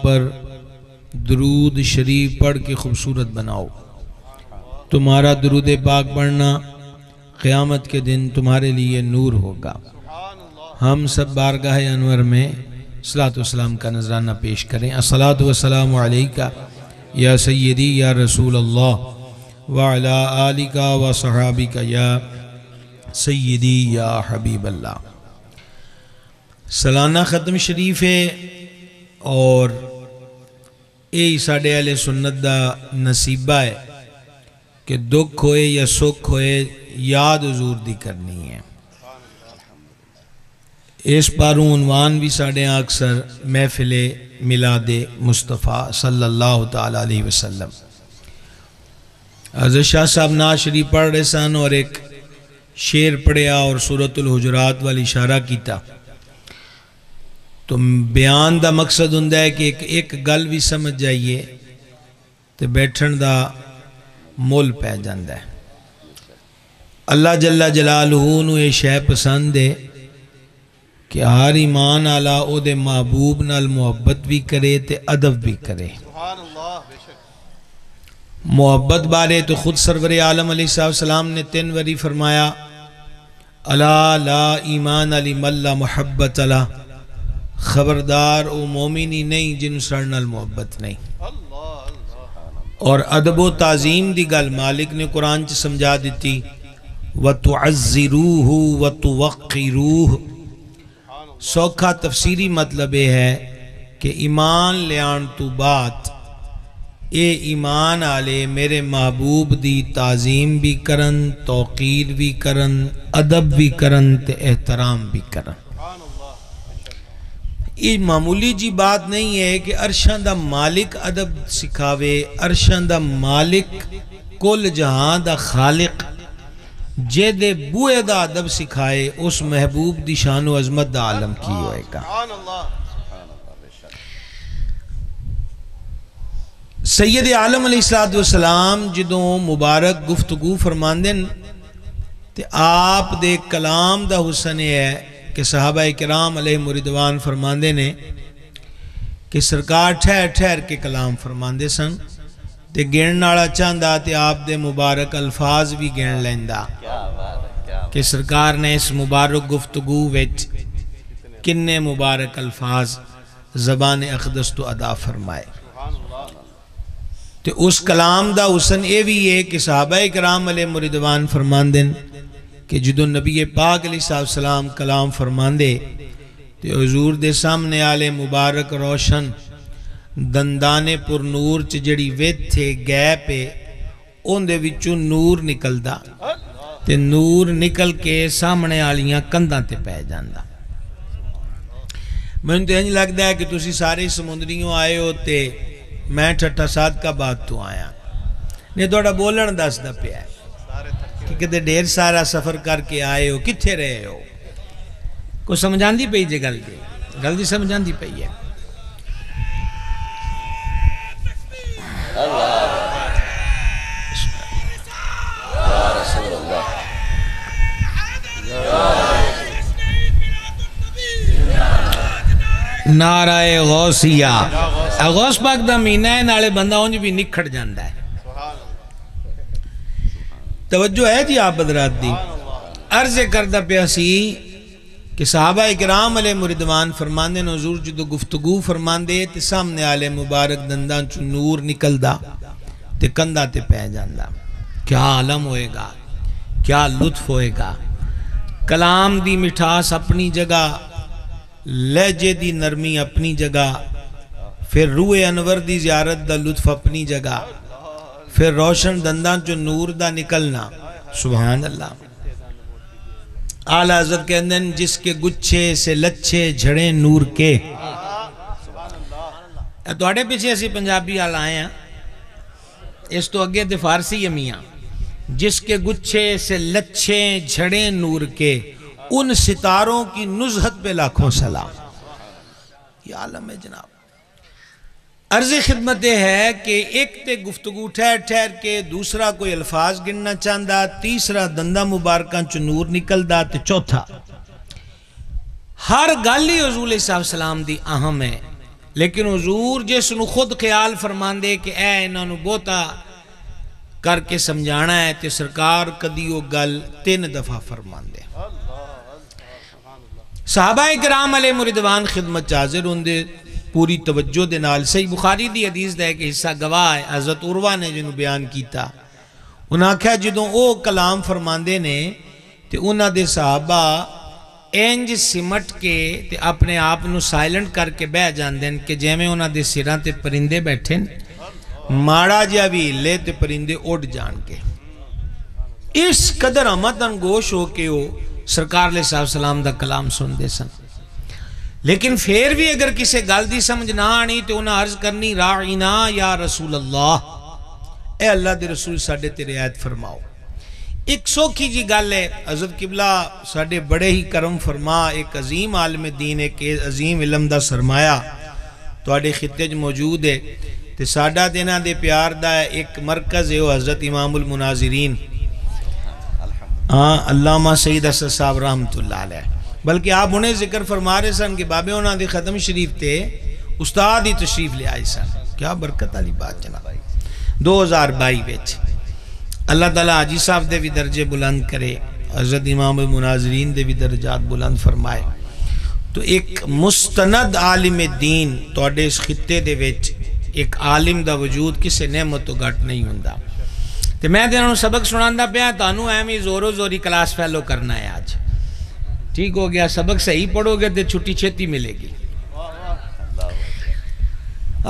پر درود شریف پڑھ کے خوبصورت بناؤ۔ تمہارا درود پاک پڑھنا قیامت کے دن تمہارے لیے نور ہوگا۔ ہم سب بارگاہ انور میں صلاۃ والسلام کا نذرانہ پیش کریں۔ الصلاۃ والسلام علیکہ یا سیدی یا رسول اللہ وعلی آلکہ و صحابکہ یا سیدی یا حبیب اللہ۔ سالانہ ختم شریف ہے اور یہ ساڑھے اہل سنت دا نصیبہ ہے کہ دکھ ہوئے یا سکھ ہوئے یاد حضور دی کرنی ہے۔ اس پاروں عنوان بھی ساڑھے اکثر محفل میلاد مصطفیٰ صلی اللہ تعالیٰ علیہ وسلم۔ حضرت شاہ صاحب نعت شریف پڑھ رہے سن اور ایک شعر پڑھیا اور سورۃ الحجرات والی اشارہ کیتا، تو بیان دا مقصد ہوندا ہے کہ ایک گل بھی سمجھ جائیے تو بیٹھن دا مول پہ جاندہ ہے۔ اللہ جل جلالہ نو یہ شے پسند ہے کہ ہر ایمان آلہ او دے محبوب نال محبت بھی کرے تے ادب بھی کرے۔ محبت بارے تو خود سرور عالم علیہ السلام نے 3 وری فرمایا، الا لا ایمان علی ملا محبت علا، خبردار او مومنی نہیں جن سر نال محبت نہیں۔ اور ادب و تعظیم دی گل مالک نے قرآن چ سمجھا دیتی، وَتُعَزِّرُوهُ وَتُوَقِّرُوهُ۔ سوکھا تفسیری مطلب یہ ہے کہ ایمان لیان تو بات اے ایمان آلے میرے محبوب دی تعظیم بھی کرن، توقیر بھی کرن، ادب بھی کرن تے احترام بھی کرن۔ یہ معمولی جی بات نہیں ہے کہ عرشان دا مالک ادب سکھاوے، عرشان دا مالک کل جہان دا خالق جے دے بوئے دا ادب سکھائے، اس محبوب دی شان و عظمت دا عالم کی ہوئے گا۔ سید عالم علیہ السلام جدوں مبارک گفتگو فرماندن تے آپ دے کلام دا حسن ہے کہ صحابہ کرام علیہ رضوان فرماندے نے کہ سرکار ٹھہر ٹھہر کے کلام فرماندے سن تے گنن والا چاہندا تے آپ دے مبارک الفاظ بھی گن لیندا کہ سرکار نے اس مبارک گفتگو وچ کنے مبارک الفاظ زبان اقدس تو ادا فرمائے۔ تے اس کلام دا حسن اے بھی ہے کہ صحابہ کرام علیہ رضوان فرماندن کہ جدو نبی پاک علیہ السلام کلام فرماندے تے حضور دے سامنے آلے مبارک روشن دندان پر نور چ جڑی ویت تھے گیپ ہے ان دے وچوں نور نکلدا تے نور نکل کے سامنے آلیاں کنداں تے پہ جاندا۔ میں تو انج لگدا ہے کہ تسی سارے سمندریوں آئے ہو تے میں ٹھٹا ساتھ کا بات تو آیا نہیں توڑا بولن دس دا پہ ہے کہ کدے ڈیر سارا سفر کر کے آئے ہو، کتھے رہے ہو، کو سمجھان دی پئی جے گل دی سمجھان دی پئی ہے۔ نعرہ غوثیہ، غوث پاک دا مہینہ ہے، نالے بندہ ہونج بھی نکھڑ جاندہ ہے۔ توجہ ہے جی آپ حضرات دی، عرض کردہ پیاسی کہ صحابہ اکرام علیہ رضوان فرماندے حضور جدو گفتگو فرماندے تے سامنے آلے مبارک دندان چو نور نکلدا تے کندہ تے پہ جاندہ۔ کیا عالم ہوئے گا، کیا لطف ہوئے گا، کلام دی مٹھاس اپنی جگہ، لہجے دی نرمی اپنی جگہ، پھر روح انور دی زیارت دا لطف اپنی جگہ، پھر روشن دندان جو نور دا نکلنا، سبحان اللہ۔ اعلیٰ حضرت کے اندر جس کے گچھے سے لچھے جھڑے نور کے، تو اڑے پیچھے اسی پنجابی آل آئے ہیں، اس تو اگے دے فارسی یمیاں، جس کے گچھے سے لچھے جھڑے نور کے، ان ستاروں کی نزہت پہ لاکھوں سلام۔ یہ عالم ہے جناب۔ عرض خدمت ہے کہ ایک تے گفتگو ٹھہر ٹھہر کے، دوسرا کوئی الفاظ گننا چاندہ، تیسرا دندہ مبارکاں چو نور نکل دا، تے چوتھا ہر گالی حضور علیہ السلام دی اہم ہے، لیکن حضور جس نو خود خیال فرمان دے کہ اے انہاں نو بہتا کر کے سمجھانا ہے تے سرکار کدیو گل 3 دفعہ فرمان دے. صحابہ کرام علیہ مردوان خدمت حاضر ہوندے پوری توجہ دے نال. صحیح بخاری دی حدیث دا ہے کہ حصہ گواہ ہے حضرت عروہ نے جنہوں بیان کیتا. انہاں کہا جدوں او کلام فرماندے نے تے انہاں دے صحابہ انج سمٹ کے تے اپنے آپ نو سائلنٹ کر کے بہ جاندے کہ جیویں انہاں دے سراں تے پرندے بیٹھے ماڑا جا بھی لے تے پرندے اڑ جان کے. اس قدر امتن گوش ہو کے وہ سرکار علیہ السلام دا کلام سن دے سن. لیکن پھر بھی اگر کسے گل دی سمجھ نہ آنی تو انہاں عرض کرنی راعینا یا رسول اللہ، اے اللہ دے رسول ساڈے تے رعایت فرماؤ. ایک سوکھی جی گل ہے، حضرت قبلہ ساڈے بڑے ہی کرم فرما، ایک عظیم عالم دین، ایک عظیم علم دا سرمایہ تواڈے خطے وچ موجود ہے تے ساڈا دینا دے پیار دا ایک مرکز ہے وہ حضرت امام المناظرین علامہ سید اسد صاحب رحمت اللہ علیہ. بلکہ آپ انہیں ذکر فرما رہے سن کہ بابے انہاں دے ختم شریف تے استاد ہی تشریف لے آئے سن. کیا برکت والی بات جناب. 2022 وچ اللہ تعالیٰ حاجی صاحب دے بھی درجے بلند کرے، حضرت امام المناظرین دے بھی درجات بلند فرمائے. تو ایک مستند عالم دین تواڈے اس خطے دے وچ ایک عالم دا وجود کسے نعمت تو گھٹ نہیں ہوندا. تے میں انہوں سبق سناندا پیا تانوں ایویں زورو زوری کلاس فیلو کرنا ہے. آج ٹھیک ہو گیا، سبق صحیح پڑھو گے تے چھٹی چھتی ملے گی.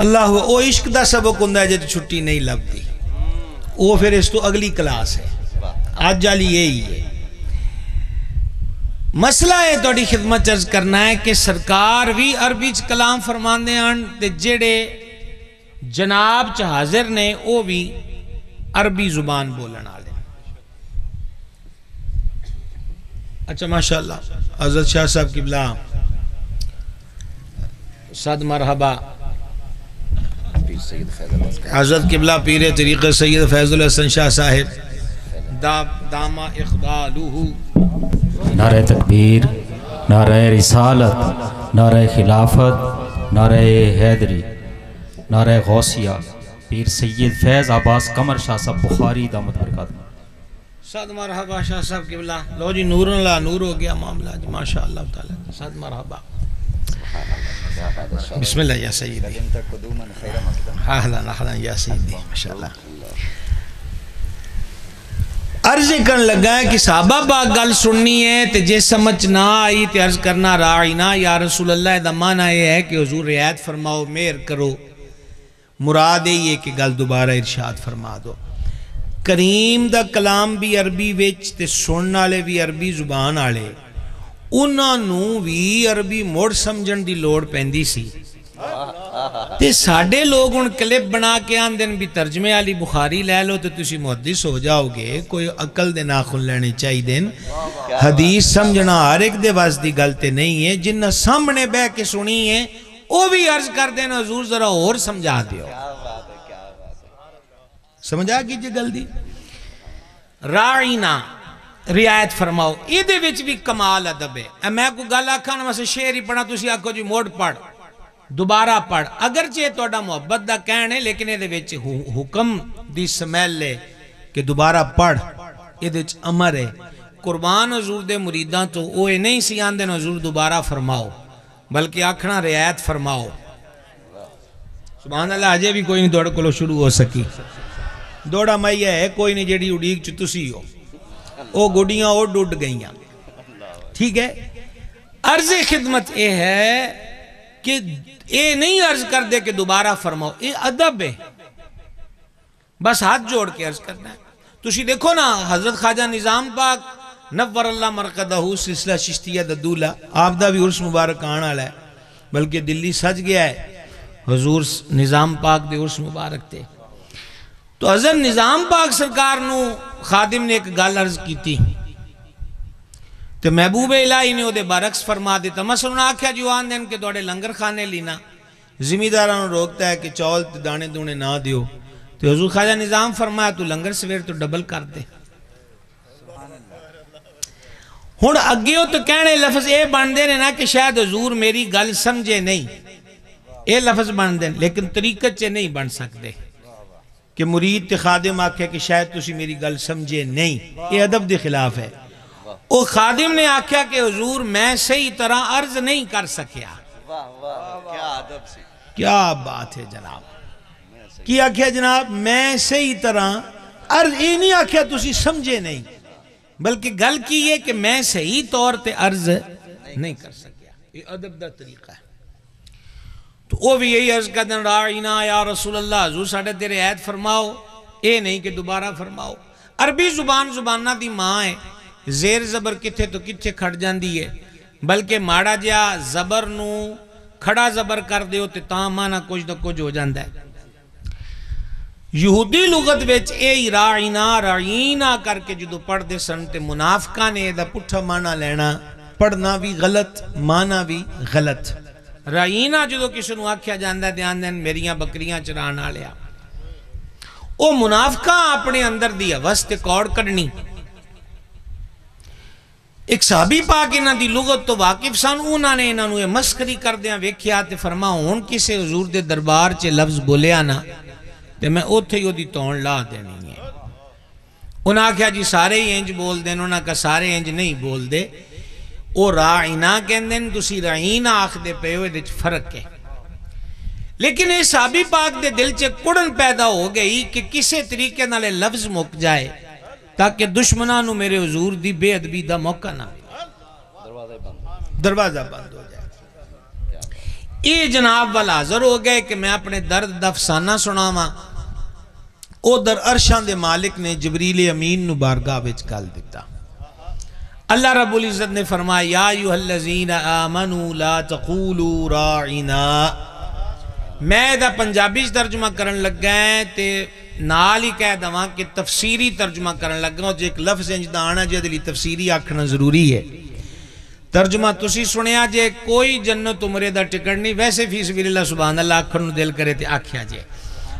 اللہ او عشق دا سبق ہوندا ہے جے چھٹی نہیں لبدی، وہ پھر اس تو اگلی کلاس ہے. آج جالی یہی ہے مسئلہ ہے. تواڈی خدمت عرض کرنا ہے کہ سرکار بھی عربی چ کلام فرماندے ہن تے جڑے جناب چ حاضر نے وہ بھی عربی زبان بولن والے. اچھا ماشاءاللہ حضرت شاہ صاحب قبلہ صد مرحبا. حضرت قبلہ پیر طریقہ سید فیض الحسن شاہ صاحب داما اقبالہ. نعرہ تکبیر، نعرہ رسالت، نعرہ خلافت، نعرہ حیدری، نعرہ غوثیہ. پیر سید فیض عباس قمر شاہ صاحب بخاری دامت برکات. صد مرحبا شاہ صاحب قبلہ. لو جی نور اللہ نور ہو گیا معاملہ جی ماشاءاللہ تعالی. صد مرحبا. بسم اللہ یا سیدی. اہلا اہلا یا سیدی ماشاءاللہ. عرض کرن لگا ہے کہ صحابہ با گل سننی ہے تے جے سمجھ نہ آئی تے عرض کرنا راعینا یا رسول اللہ. دا معنی یہ ہے کہ حضور رعایت فرماؤ، مہر کرو. مراد یہ کہ گل دوبارہ ارشاد فرما دو. کریم دا کلام بھی عربی وچ تے سنن والے بھی عربی زبان والے، انہاں نو بھی عربی موڑ سمجھن دی لوڑ پیندی سی. تے ساڈے لوگ ان کلپ بنا کے آن دن بھی ترجمے والی بخاری لے لو تو تسی محدث ہو جاؤ گے. کوئی عقل دے ناخن لینے چاہی دن. حدیث سمجھنا ہر ایک دے واس دی گل تے نہیں ہے. جنہ سامنے بہ کے سنی ہے وہ بھی عرض کر دینا حضور ذرا اور سمجھا دیو. سمجھا کیجئے گل دی. راعینا رعایت فرماؤ. یہ دے وچ بھی کمال ادب ہے. میں کو گل آکھا نا واسے شعر ہی پڑھا تسی آکھو جی موڑ پڑھ دوبارہ پڑھ. اگرچہ توڑا محبت دا کہنے لیکن یہ دے وچ حکم دی سمیل لے کہ دوبارہ پڑھ. یہ دے وچ امر ہے. قربان حضور دے مریداں تو وہ نہیں سی آن دے حضور دوبارہ فرماؤ بلکہ آکھنا رعایت فرماؤ. سبحان اللہ. آجے بھی کوئی نہیں دوڑ کلو شروع ہو سکی. دوڑا مائی ہے کوئی نہیں جیڑی اڑیگ چ تسی ہو. او گوڑیاں او ڈوڈ گئیاں. ٹھیک ہے. عرض خدمت یہ ہے کہ اے نہیں عرض کر دے کہ دوبارہ فرماؤ. اے ادب ہے. بس ہاتھ جوڑ کے عرض کرنا ہے. تسی دیکھو نا حضرت خواجہ نظام پاک نور اللہ مرقدہ سلسلہ چشتیہ ددولہ آپ دا بھی عرس مبارک آنا ہے بلکہ دلی سج گیا ہے. حضور نظام پاک دے عرس مبارک تے تو حضرت نظام پاک سرکار نو خادم نے ایک گل عرض کی تھی تو محبوب الہی نے وہ دے برعکس فرما دیتا. مثلا آکھیا جو آن دن کے دوڑے لنگر کھانے لینا زمینداروں روکتا ہے کہ چول دانے دونے نہ دیو تو حضور خواجہ نظام فرمایا تو لنگر سویر تو ڈبل کر دے. ہون اگیوں تو کہنے لفظ اے بان دے نا کہ شاید حضور میری گل سمجھے نہیں. یہ لفظ بن دیں لیکن طریقت چے نہیں بن سکتے کہ مرید تے خادم آکھے کہ شاید تسی میری گل سمجھے نہیں، یہ ادب دے خلاف ہے۔ او خادم نے آکھیا کہ حضور میں صحیح طرح عرض نہیں کر سکیا۔ کیا بات ہے جناب، کیا آکھیا جناب میں صحیح طرح عرض، یہ نہیں آکھیا تسی سمجھے نہیں، بلکہ گل کی یہ کہ میں صحیح طور تے عرض نہیں کر سکیا۔ یہ ادب دا طریقہ ہے۔ تو وہ بھی یہی عرض کر دیں راعینا یا رسول اللہ، حضور ساڑھے تیرے عید فرماؤ، اے نہیں کہ دوبارہ فرماؤ۔ عربی زبانہ دی ماں ہے، زیر زبر کتھے تو کتھے کھڑ جاندی ہے، بلکہ ماڑا جیا زبر نو کھڑا زبر کر دیو تے تاں مانا کچھ نہ کچھ ہو جاندہ ہے۔ یہودی لغت ویچ اے راعینا کر کے جدو پڑھ دے سن تے منافقہ نے دا پٹھا مانا لینا، پڑھنا بھی غلط مانا بھی غلط۔ راعینا جدو کسی نو آکھیا جاندہ دیان دین میریاں بکریاں چرانا لیا، او منافقہ اپنے اندر دیا وسط کوڑ کرنی۔ ایک صحابی پاک انہاں دی لغت تو واقف سن، انہاں نے انہاں نو یہ مسخری کر دیاں ویکھیا تے فرما ہون کسے حضور دے دربار چے لفظ بولیا نا تے میں اوتھے ہی دی تون لا دینی ہے۔ انہاں کہا جی سارے ہی انج بول دیں، انہاں کہا سارے انج نہیں بول دے، او راعینا کہندیں تسی راعینا آخ دے پہ ہوئے دے فرق ہے۔ لیکن یہ صحابی پاک دے دل چے کڑن پیدا ہو گئی کہ کسے طریقے نالے لفظ مک جائے تاکہ دشمنانو میرے حضور دی بے ادبی دا موقع نہ دروازہ بند ہو جائے۔ یہ جناب والا حاضر ہو گئے کہ میں اپنے درد دفسانہ سناواں، او در عرشان دے مالک نے جبریل امین نو بارگاہ وچ کال دیتا۔ اللہ رب العزت نے فرمایا یا ایھا الذین آمنوا لا تقولوا راعنا۔ میں دا پنجابی ترجمہ کرن لگ گئے تے نال ہی کہہ دواں کہ تفسیری ترجمہ کرن لگ گئے، جو ایک لفظ انج دا آنا جے دلی تفسیری آکھنا ضروری ہے۔ ترجمہ تسی سنیا جے کوئی جنت عمرے دا ٹکٹ نہیں، ویسے فی سبیل اللہ سبحان اللہ آکھن دل کرے تے آکھیا جے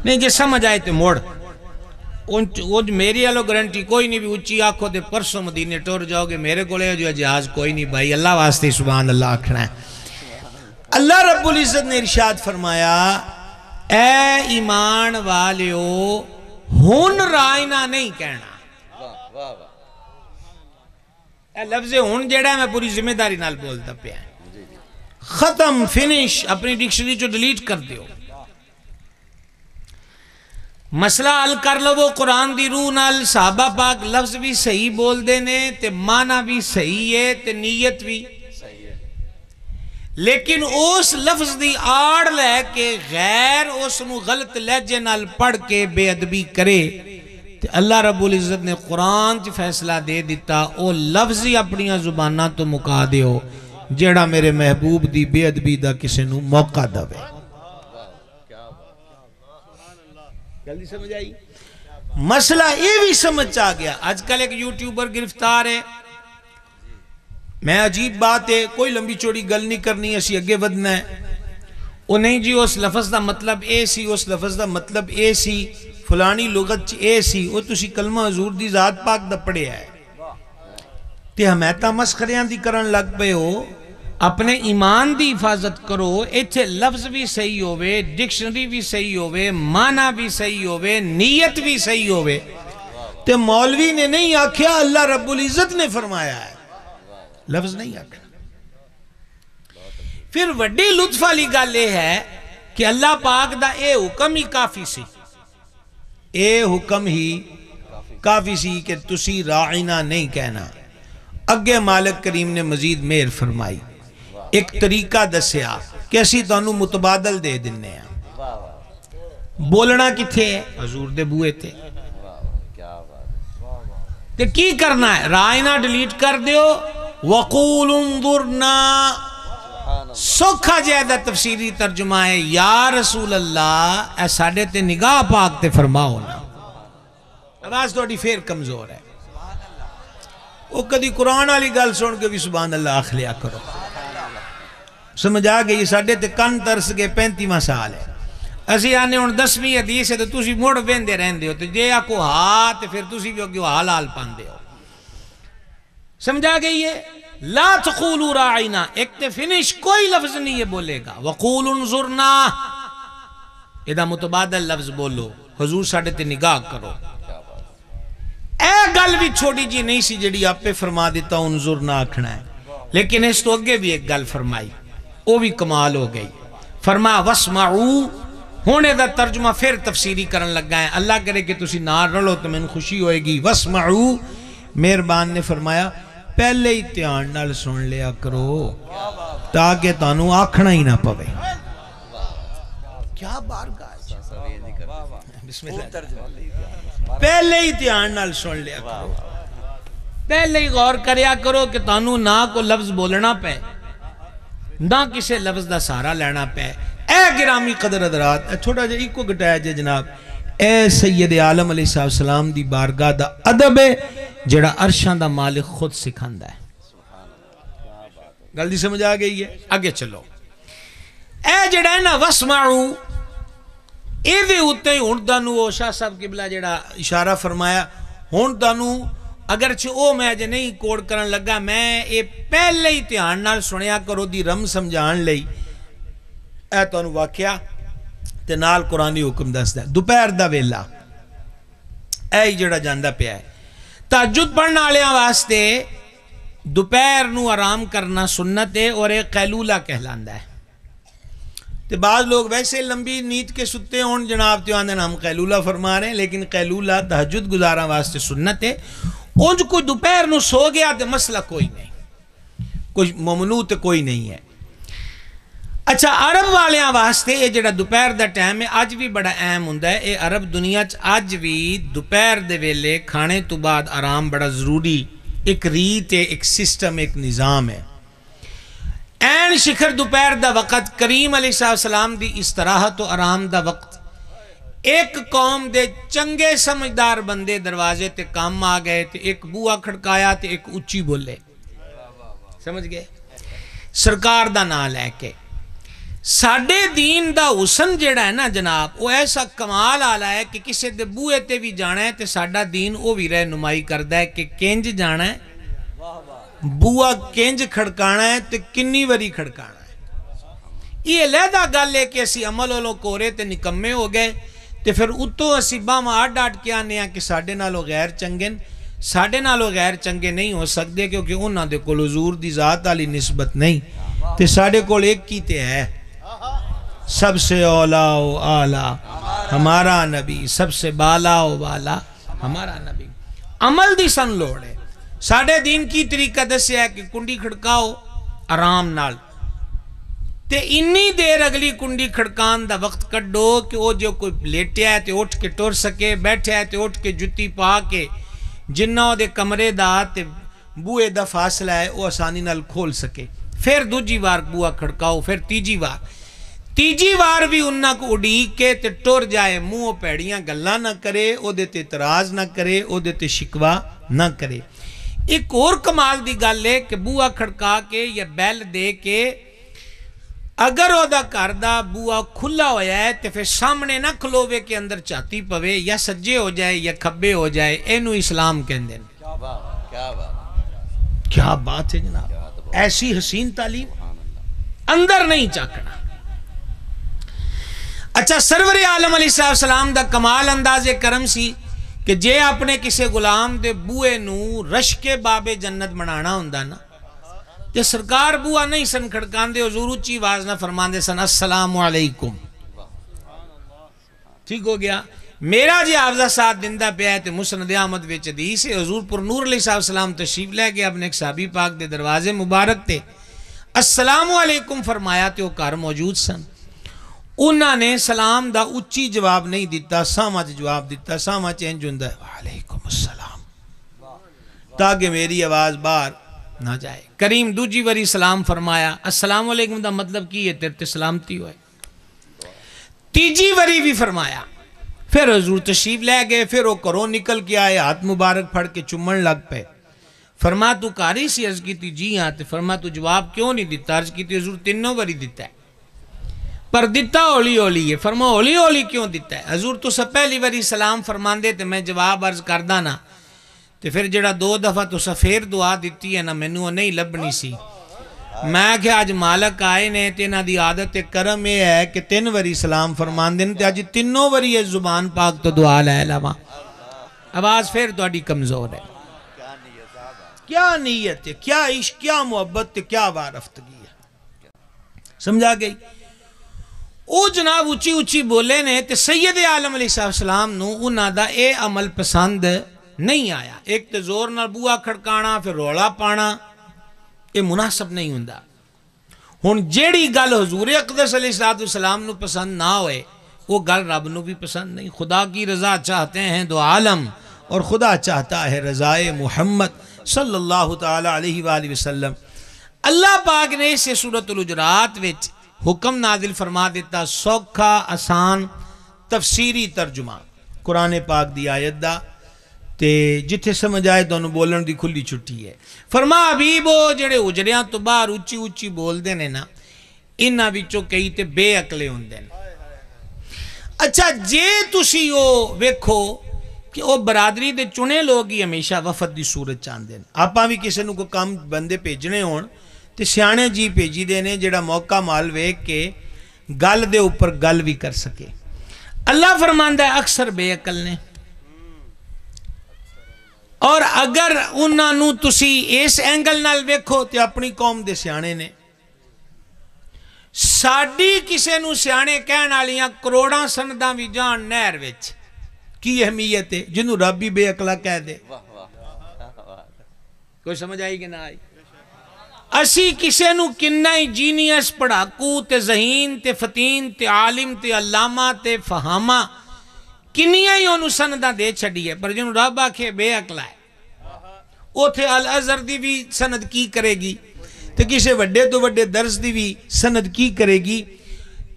نہیں، جے سمجھ آئے تے موڑ میری آلو گرنٹی کوئی نہیں، بھی اچھی آکھو دے پرسوں مدینے ٹور جاؤ گے، میرے کو لے جو جہاز کوئی نہیں بھائی، اللہ واسطے سبحان اللہ آکھنا ہے۔ اللہ رب العزت نے ارشاد فرمایا اے ایمان والیو ہن رائنا نہیں کہنا۔ اے لفظ ہن جیڑا ہے میں پوری ذمہ داری نال بولتا پیا ہے، ختم فنش، اپنی ڈکشنری جو ڈیلیٹ کر دیو۔ مسئلہ حل کر لو وہ قرآن دی روح نال، صحابہ پاک لفظ بھی صحیح بول دینے تے معنی بھی صحیح ہے تے نیت بھی صحیح ہے، لیکن اس لفظ دی آڑ لے کے غیر اس نو غلط لہجے نال پڑھ کے بے ادبی کرے تے اللہ رب العزت نے قرآن چ فیصلہ دے دیتا او لفظ ہی اپنی زبانہ تو مکا دیو جیڑا میرے محبوب دی بے ادبی دا کسے نو موقع دوے۔ جلدی سمجھ آئی؟ مسئلہ یہ بھی سمجھ آ گیا۔ آج کل ایک یوٹیوبر گرفتار ہے، میں عجیب بات ہے، کوئی لمبی چوڑی گل نہیں کرنی، اسی اگے ودنا ہے، وہ نہیں جی اس لفظ دا مطلب اے سی، اس لفظ دا مطلب اے سی، فلانی لغت اے سی، وہ تسی کلمہ حضور دی ذات پاک دا پڑھے ہے تے ہمیتا مسخریاں دی کرن لگ پے ہو۔ اپنے ایمان دی حفاظت کرو، ایتھے لفظ بھی صحیح ہوئے، ڈکشنری بھی صحیح ہوئے، معنی بھی صحیح ہوئے، نیت بھی صحیح ہوئے، تے مولوی نے نہیں آکھیا، اللہ رب العزت نے فرمایا ہے، لفظ نہیں آکھا۔ پھر وڈی لطف والی گل یہ ہے کہ اللہ پاک دا اے حکم ہی کافی سی، اے حکم ہی کافی سی کہ تسی راعینا نہیں کہنا۔ اگے مالک کریم نے مزید مہر فرمائی، ایک طریقہ دسیا کہ اسی تانوں متبادل دے دینے ہیں۔ بولنا کتھے ہے؟ حضور دے بوئے تھے، تے کی کرنا ہے؟ رائنا ڈیلیٹ کر دیو، وَقُولُ انظُرْنَا، سوکھا جیدہ تفسیری ترجمہ ہے یا رسول اللہ اے ساڑھے تے نگاہ پاک تے فرماؤ نا۔ آواز توڑی پھر کمزور ہے، وہ کدی قرآن والی گل سن کے بھی سبحان اللہ آخ لیا کرو۔ سمجھ آگئی یہ ساڑھے تے کن ترس گئے 35واں سال ہے، اسی آنے ان 10ویں حدیث ہے تو تسی موڑ بیندے رہن دیو، تو جے آکو ہاں تے پھر تسی بھی ہوگی وہ حال حال پان دیو۔ سمجھ آگئی ہے؟ لا تقولوا راعینا، ایک تے فنش کوئی لفظ نہیں یہ بولے گا، وقولوا انظرنا ادا متبادل لفظ بولو، حضور ساڑھے تے نگاہ کرو۔ اے گل بھی چھوٹی جی نہیں سی جڑی آپ پہ فرما دیتا انظرنا آکھنا ہے، لیکن اس تو اگے بھی ایک گل فرمائی، وہ بھی کمال ہو گئی۔ فرما واسمعو، ہونے دا ترجمہ پھر تفسیری کرن لگا ہے، اللہ کرے کہ تسی نہ رلو تو میں خوشی ہوئے گی۔ واسمعو، مہربان نے فرمایا پہلے ہی دھیان نال سن لیا کرو تاکہ تانوں آکھنا ہی نہ پوے۔ کیا بارگاہ بسم اللہ، پہلے ہی دھیان نال سن لیا کرو، پہلے ہی غور کریا کرو کہ تانوں نہ کو لفظ بولنا پے، نہ کسے لفظ دا سہارا لینا پے۔ اے گرامی قدر حضرات، چھوٹا جا ایک کو گٹایا جے جناب، اے سید عالم علیہ السلام دی بارگاہ دا ادب ہے جڑا عرشاں دا مالک خود سکھاندا ہے۔ گل دی سمجھ آ گئی ہے؟ آگے چلو، اے جڑا ہے نا واسمعو، اے دے ہوتے ہی ہونڈانو وہ شاہ صاحب قبلہ جڑا اشارہ فرمایا، ہونڈانو اگرچہ او میں جے نہیں کوڑ کرن لگا، میں اے پہلے ہی دھیان نال سنیا کرو دی رم سمجھان لئی۔ اے تو انو واقعہ تے نال قرآنی حکم دستا ہے، دوپہر دا ویلا اے ہی جڑا جاندہ پیا ہے، تہجد پڑھنا آلیاں واسطے دوپہر نو آرام کرنا سنت ہے اور ایک قیلولہ کہلاندہ ہے۔ تے بعض لوگ ویسے لمبی نیند کے ستے ہون جناب تیو آندھن ہم قیلولہ فرما رہے ہیں، لیکن قیلولہ تہجد گزارا واسطے سنت ہے۔ اونج کوئی دوپہر نو سو گیا تے مسئلہ کوئی نہیں، کوئی ممنوع تے کوئی نہیں ہے۔ اچھا عرب والیاں واسطے یہ جڑا دوپہر دا ٹائم ہے آج بھی بڑا اہم ہوندا ہے۔ اے عرب دنیا چ آج بھی دوپہر دے ویلے کھانے تو بعد آرام بڑا ضروری ایک ریت ہے، ایک سسٹم، ایک نظام ہے۔ این شکر دوپہر دا وقت کریم علیہ السلام دی استراحت و آرام دا وقت، ایک قوم دے چنگے سمجھدار بندے دروازے تے کام آ گئے تے ایک بوہ کھڑکایا تے ایک اچھی بولے، سمجھ گئے، سرکار دا نام لے کے۔ ساڑھے دین دا حسن جڑا ہے نا جناب، وہ ایسا کمال آلہ ہے کہ کسے دے بوئے تے بھی جانا ہے تے ساڑھا دین وہ بھی رہنمائی کردہ ہے کہ کینج جانا ہے، بوہ کینج کھڑکانا ہے تے کنی وری کھڑکانا ہے۔ یہ علیحدہ گل ہے کہ اسی عمل والوں کورے تے نکمے ہو گئے تے پھر اتو اسی باہم ڈاٹ کے آنے ہیں کہ ساڑھے نالو غیر چنگن، ساڑھے نالو غیر چنگے نہیں ہو سکتے کیونکہ انہاں دے کول حضور دی ذات والی نسبت نہیں، تے ساڑھے کول ایک کی تے ہے، سب سے اولا و آلہ ہمارا نبی، سب سے بالا و بالا ہمارا نبی۔ عمل دی سن لوڑ ہے۔ ساڑھے دین کی طریقہ دسے ہے کہ کنڈی کھڑکاؤ آرام نال، تے انی دیر اگلی کنڈی کھڑکان دا وقت کڈو کہ وہ جو کوئی لیٹے ہے تے اٹھ کے ٹور سکے، بیٹھے ہے تے اٹھ کے جتی پا کے جنہ دے کمرے دا تے بوئے دا فاصلہ ہے وہ آسانی نال کھول سکے۔ پھر دوجی بار بوہ کھڑکاؤ، پھر تیجی بار بھی انہاں کو اڑیک کے تے ٹور جائے، منہ پیڑیاں گلہ نہ کرے، او دے تے اعتراض نہ کرے، او دے تے شکوہ نہ کرے۔ ایک اور کمال دی گل ہے کہ بوہ کھڑکا کے یا بیل دے کے اگر او دا کردہ بوہ کھلا ہویا ہے تے پھر سامنے نہ کھلوے کے اندر چاہتی پوے، یا سجے ہو جائے یا کھبے ہو جائے، اینو اسلام کہندے ہیں۔ کیا بات ہے جناب، ایسی حسین تعلیم اندر نہیں چاکنا۔ اچھا سرور عالم علیہ السلام دا کمال انداز کرم سی کہ جے اپنے کسے غلام دے بوئے نو رش کے باب جنت بنانا ہوندہ نا، جے سرکار بوئا نہیں سن کھڑکان دے، حضور اچھی آواز نہ فرمان دے سن السلام علیکم، ٹھیک ہو گیا۔ میرا جے حافظہ ساتھ دندہ پہ آئے تے مسند احمد وچ حدیث ہے، حضور پر نور علیہ السلام تشریف لے گیا اپنے ایک صحابی پاک دے دروازے مبارک تے السلام علیکم فرمایا تے وہ کار موجود سن۔ انہاں نے سلام دا اچھی جواب نہیں دیتا، سامہ جواب دیتا، سامہ چینج ہوندہ ہے وعلیکم السلام، تاکہ میری آواز باہر نہ جائے۔ کریم دوجی وری سلام فرمایا، السلام علیکم دا مطلب کی ہے تیرے تے سلامتی ہوئے۔ تیجی وری بھی فرمایا، پھر حضور تشریف لے گئے، پھر وہ کرو نکل کے آئے، ہاتھ مبارک پھڑ کے چمن لگ پہ۔ فرما تو کاری سی، عرض کی تھی جی ہاں، فرما تو جواب کیوں نہیں دیتا؟ عرض کی تھی حضور تینوں وری دیتا ہے، پر دیتا اولی اولی ہے۔ فرما اولی اولی کیوں دیتا ہے؟ حضور تو سب پہلی وری سلام فرمان دے تے میں جواب عرض کردہ نا تے پھر جڑا 2 دفعہ تو سفیر دعا دیتی ہے نا مینوں نہیں لبنی سی میں کہ آج مالک آئے نے تے انہاں دی عادت کرم یہ ہے کہ 3 وری سلام فرمان دین تے آج 3 وری ہے زبان پاک تو دعا لے لواں آواز پھر تہاڈی کمزور ہے کیا نیت ہے کیا عشق کیا محبت تے کیا وارفتگی ہے سمجھا گئی او جناب اچھی اچھی بولے نے تے سید عالم علیہ السلام نو انہاں دا اے عمل پسند نہیں آیا ایک تے زور نال بوہا کھڑکانا پھر رولا پانا یہ مناسب نہیں ہوندا ہن جیڑی گل حضور اقدس علیہ السلام نو پسند نہ ہوئے وہ گل رب نو بھی پسند نہیں خدا کی رضا چاہتے ہیں دو عالم اور خدا چاہتا ہے رضائے محمد صلی اللہ تعالی علیہ وآلہ وسلم اللہ پاک نے اسے سورۃ الحجرات وچ حکم نازل فرما دیتا سوکھا آسان تفسیری ترجمہ قرآن پاک دی آیت دا تے جتھے سمجھ آئے دونوں بولن دی کھلی چھٹی ہے فرما حبیبو جڑے اجریاں تو باہر اچھی اچھی بول دینے نا انہاں وچوں کئی تے بے عقلے ہوندے نے اچھا جے تسی او ویکھو کہ وہ برادری دے چنے لوگ ہی ہمیشہ وفد دی صورت چاندے ہیں آپاں بھی کسی نو کو کام بندے بھیجنے ہون تے سیانے جی بھیجی دینے جڑا موقع مال ویکھ کے گل دے اوپر گل بھی کر سکے اللہ فرماندا ہے اکثر بے عقل نے اور اگر انہاں نو تسی اس اینگل نال ویکھو تے اپنی قوم دے سیانے نے ساڈی کسے نو سیانے کہن والیاں کروڑاں سنداں وی جان نہر وچ کی اہمیت ہے جنوں رب بھی بے عقلا کہہ دے کوئی سمجھ آئی کہ نہ آئی اسی کسے نو کنہ ہی جینیس پڑھاکو تے ذہین تے فتین تے عالم تے علامہ تے فہامہ کنیاں ہی انہوں سندہ دے چھڑی ہے پر جنہوں رب آکھے بے عقلا ہے او تھے الازہر دی بھی سند کی کرے گی تے کسے وڈے تو وڈے درس دی بھی سند کی کرے گی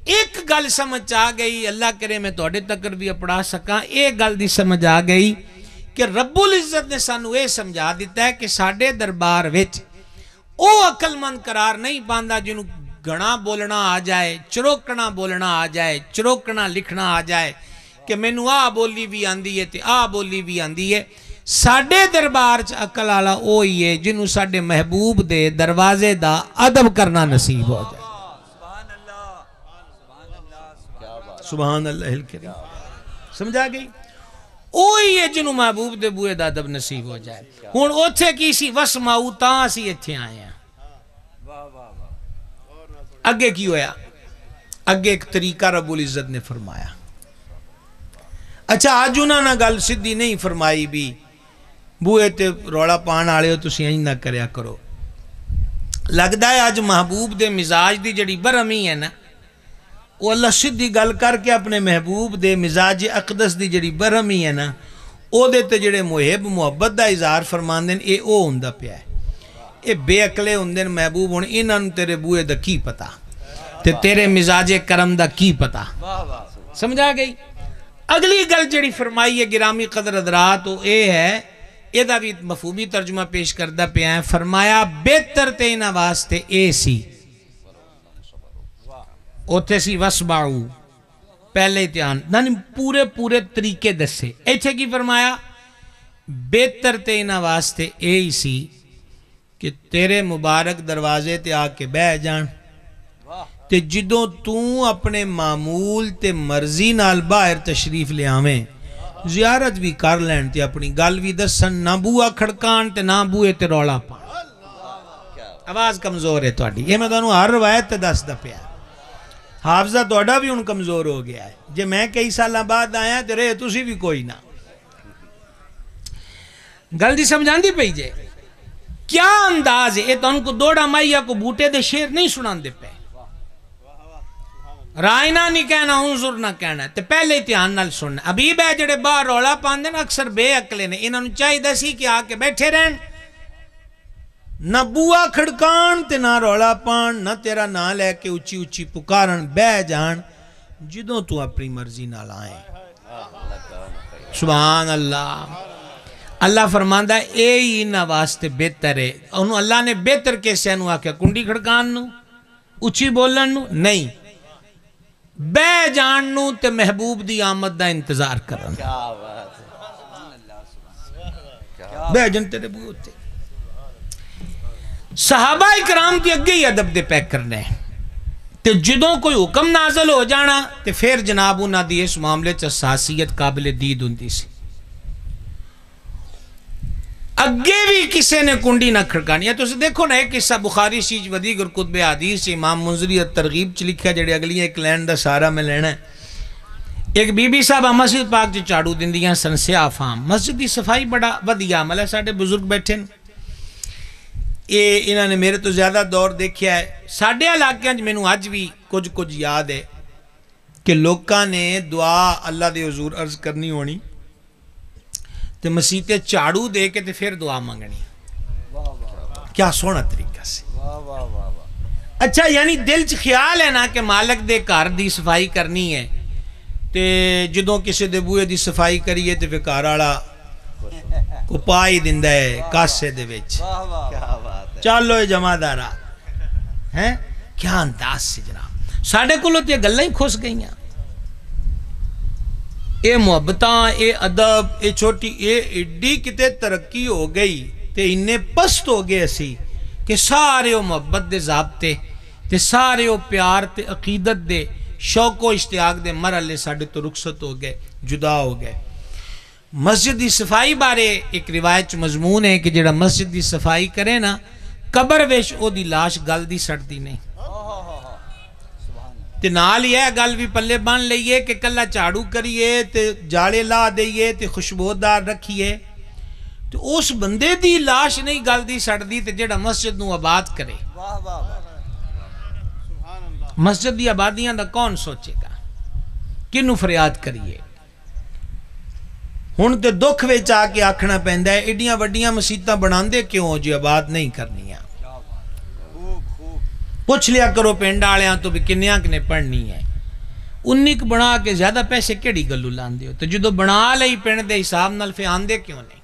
ایک گل سمجھ آ گئی اللہ کرے میں توڑے تکر بھی اپڑا سکاں ایک گل دی سمجھ آ گئی کہ رب العزت نے سانو یہ سمجھا دیتا ہے کہ ساڑے دربار وچ او عقل مند قرار نہیں پاندہ جنہوں گھنا بولنا آ جائے چروکنا بولنا آ جائے چروکنا لکھنا آ جائے کہ مینوں آ بولی بھی آندی ہے تے آ بولی بھی آندی ہے ساڑے دربار چ عقل آلا او ہی ہے جنہوں ساڑے محبوب دے دروازے دا ادب کرنا نصیب ہو جائے سبحان اللہ الکریم سمجھا گئی اوہی ہے جنہوں محبوب دے بوئے دا ادب نصیب ہو جائے ہون اوتھے کیسی وسماؤ تاں سی اتھے آئے ہیں اگے کی ہویا اگے ایک طریقہ رب العزت نے فرمایا اچھا آج انہاں نہ گل سدھی نہیں فرمائی بھی بوئے تے روڑا پان آلے ہو تسی این نہ کریا کرو لگدا ہے آج محبوب دے مزاج دی جڑی برہمی ہے نا وہ اللہ سدھی گل کر کے اپنے محبوب دے مزاج اقدس دی جڑی برہمی ہے نا او دے تے جڑے محب محبت دا اظہار فرمان دین اے او ہوندا پیا ہے اے بے عقلے ہوندے محبوب ہن انہاں نوں تیرے بوئے دا کی پتا تے تیرے مزاج کرم دا کی پتا سمجھا گئی اگلی گل جڑی فرمائی ہے گرامی قدر حضرات وہ اے ہے اے دا بھی مفہومی ترجمہ پیش کردہ پیا ہے فرمایا بہتر تے انہاں واسطے اے سی اوتھے سی وسبعو پہلے اتحان نانی پورے طریقے دسے ایتھے کی فرمایا بہتر تے انہاں واسطے اے ہی سی کہ تیرے مبارک دروازے تے آ کے بہ جان تے جدوں تو اپنے معمول تے مرضی نال باہر تشریف لے آویں زیارت بھی کر لین تے اپنی گل بھی دسن نہ بوہا کھڑکان تے نہ بوئے تے رولا پان آواز کمزور ہے تہاڈی یہ میں تانوں ہر روایت تے دسدا پیا حافظہ توڑا بھی ان کمزور ہو گیا ہے جے میں کئی سالہ بعد آیا تے رہے تسی بھی کوئی نہ گل دی سمجھان دی پئی جے کیا انداز ہے یہ تو ان کو دوڑا مائیا کو بوٹے دے شیر نہیں سنان دے پہ رائنہ نہیں کہنا انظر نہ کہنا تے پہلے اتحان نال سننا ابھی بے جڑے باہر رولا پاندے نا اکثر بے عقلے نے انہوں نے چاہی دسی کہ آ کے بیٹھے رہن نہ بوا کھڑکان تے نہ رولا پان نہ تیرا نہ لے کے اچھی اچھی پکارن بے جان جدوں تو اپنی مرضی نہ لائیں سبحان اللہ اللہ فرماندہ اے ہی انہاں واسطے بہتر ہے انہوں اللہ نے بہتر کیسے انہوں آکھیا کنڈی کھڑکان نو اچھی بولن نو نہیں بے جان نو تے محبوب دی آمد دا انتظار کرن بہ جن تیرے بو ہوتے صحابہ اکرام دی اگے ہی ادب دے پیک کرنے تے جدوں کوئی حکم نازل ہو جانا تے پھر جناب انہاں دی اس معاملے چ حساسیت قابل دید ہوندی سی اگے بھی کسے نے کنڈی نہ کھڑکانی ہے تو دیکھو نا ایک قصہ بخاری شیج ودیگر کتب حدیث امام منذری ترغیب چ لکھا جڑے اگلی ایک لین دا سارا میں لینا ہے ایک بی بی صاحب مسجد پاک چ چاڑو دیندیاں سن سیاہ فام مسجد دی صفائی بڑا ودیا عمل ہے ساڈے بزرگ بیٹھے انہوں نے میرے تو زیادہ دور دیکھیا ہے ساڈے علاقے میں مینوں اج بھی کچھ یاد ہے کہ لوکاں نے دعا اللہ دے حضور عرض کرنی ہونی تے مسیتے چاڑو دے کے تے پھر دعا مانگنی کیا سونا طریقہ سے اچھا یعنی دل چ خیال ہے نا کہ مالک دے گھر دی صفائی کرنی ہے تے جدوں کسی دے بوئے دی صفائی کریے تے پھر گھر والا کو پائی دیندا ہے کاسے دے وچ چلو اے جمع دارا ہیں کیا انداز سے جناب ساڈے کولوں تے گلاں ہی کھس گئیاں اے محبتاں اے ادب اے چھوٹی اے ایڈی کتے ترقی ہو گئی تے انہیں پست ہو گئے اسی کہ سارے او محبت دے ضابطے تے سارے او پیار تے عقیدت دے شوق و اشتیاق دے مرحلے ساڈے تو رخصت ہو گئے جدا ہو گئے مسجد دی صفائی بارے ایک روایت مضمون ہے کہ جڑا مسجد دی صفائی کرے نا قبر ویش او دی لاش گل دی سڑتی نہیں تے نال یہ گل بھی پلے بان لئیے کہ کلا چاڑو کریے تے جاڑے لا دئیے تے خوشبودار رکھیے تو اس بندے دی لاش نہیں گل دی سڑتی تے جڑا مسجد نو آباد کرے مسجد دی آبادیاں دا کون سوچے گا کنو فریاد کریے ہن تے دکھ وچ آ کے آکھنا پیندا ہے ایڈیاں وڈیاں مسجداں بناندے کیوں جو آباد نہیں کرنیاں پوچھ لیا کرو پنڈ والیاں تو بھی کنیاں کنے پڑھنی ہے انیک بنا کے زیادہ پیسے کیڑی گلو لاندے ہو تو جدو بنا لئی پنڈ دے حساب نال پھر آندے کیوں نہیں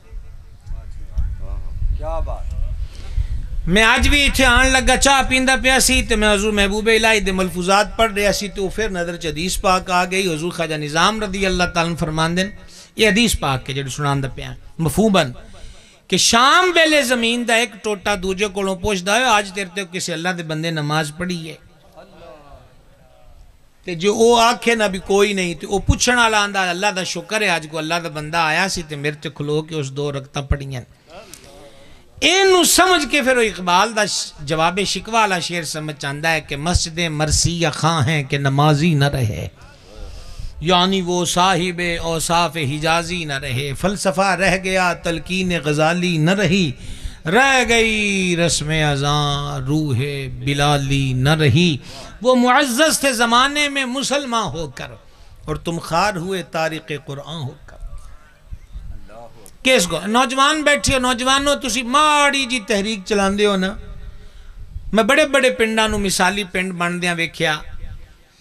میں آج بھی اتھے آن لگا چاہ پیندا پیا سی تے میں حضور محبوب الہی دے ملفوظات پڑھ رہا سی تو پھر نظر چ حدیث پاک آ گئی حضور خواجہ نظام رضی اللہ تعالیٰ فرماندے یہ حدیث پاک کے جڑے سنان دا پیا مفہوماً کہ شام ویلے زمین دا ایک ٹوٹا دوجے کولوں پوچھدا ہے آج تیرے تے کسی اللہ دے بندے نماز پڑھی ہے تے جو او آکھے نہ بھی کوئی نہیں تے او پوچھن والا آندا اللہ دا شکر ہے آج کو اللہ دا بندہ آیا سی تے میرے تے کھلو کے اس 2 رکعتاں پڑھیاں اینو سمجھ کے پھر اقبال دا جواب شکوہ والا شعر سمجھ چاہندا ہے کہ مسجد مرثیہ خواں ہیں کہ نمازی نہ رہے یعنی وہ صاحب اوصاف حجازی نہ رہے فلسفہ رہ گیا تلقین غزالی نہ رہی رہ گئی رسم اذاں روح بلالی نہ رہی وہ معزز تھے زمانے میں مسلمان ہو کر اور تم خار ہوئے طارق قرآن ہو کر کیس کو نوجوان بیٹھے ہو نوجوانوں تسی ماڑی جی تحریک چلان دے ہو نا میں بڑے بڑے پنڈانوں مثالی پنڈ بن دیاں ویکھیا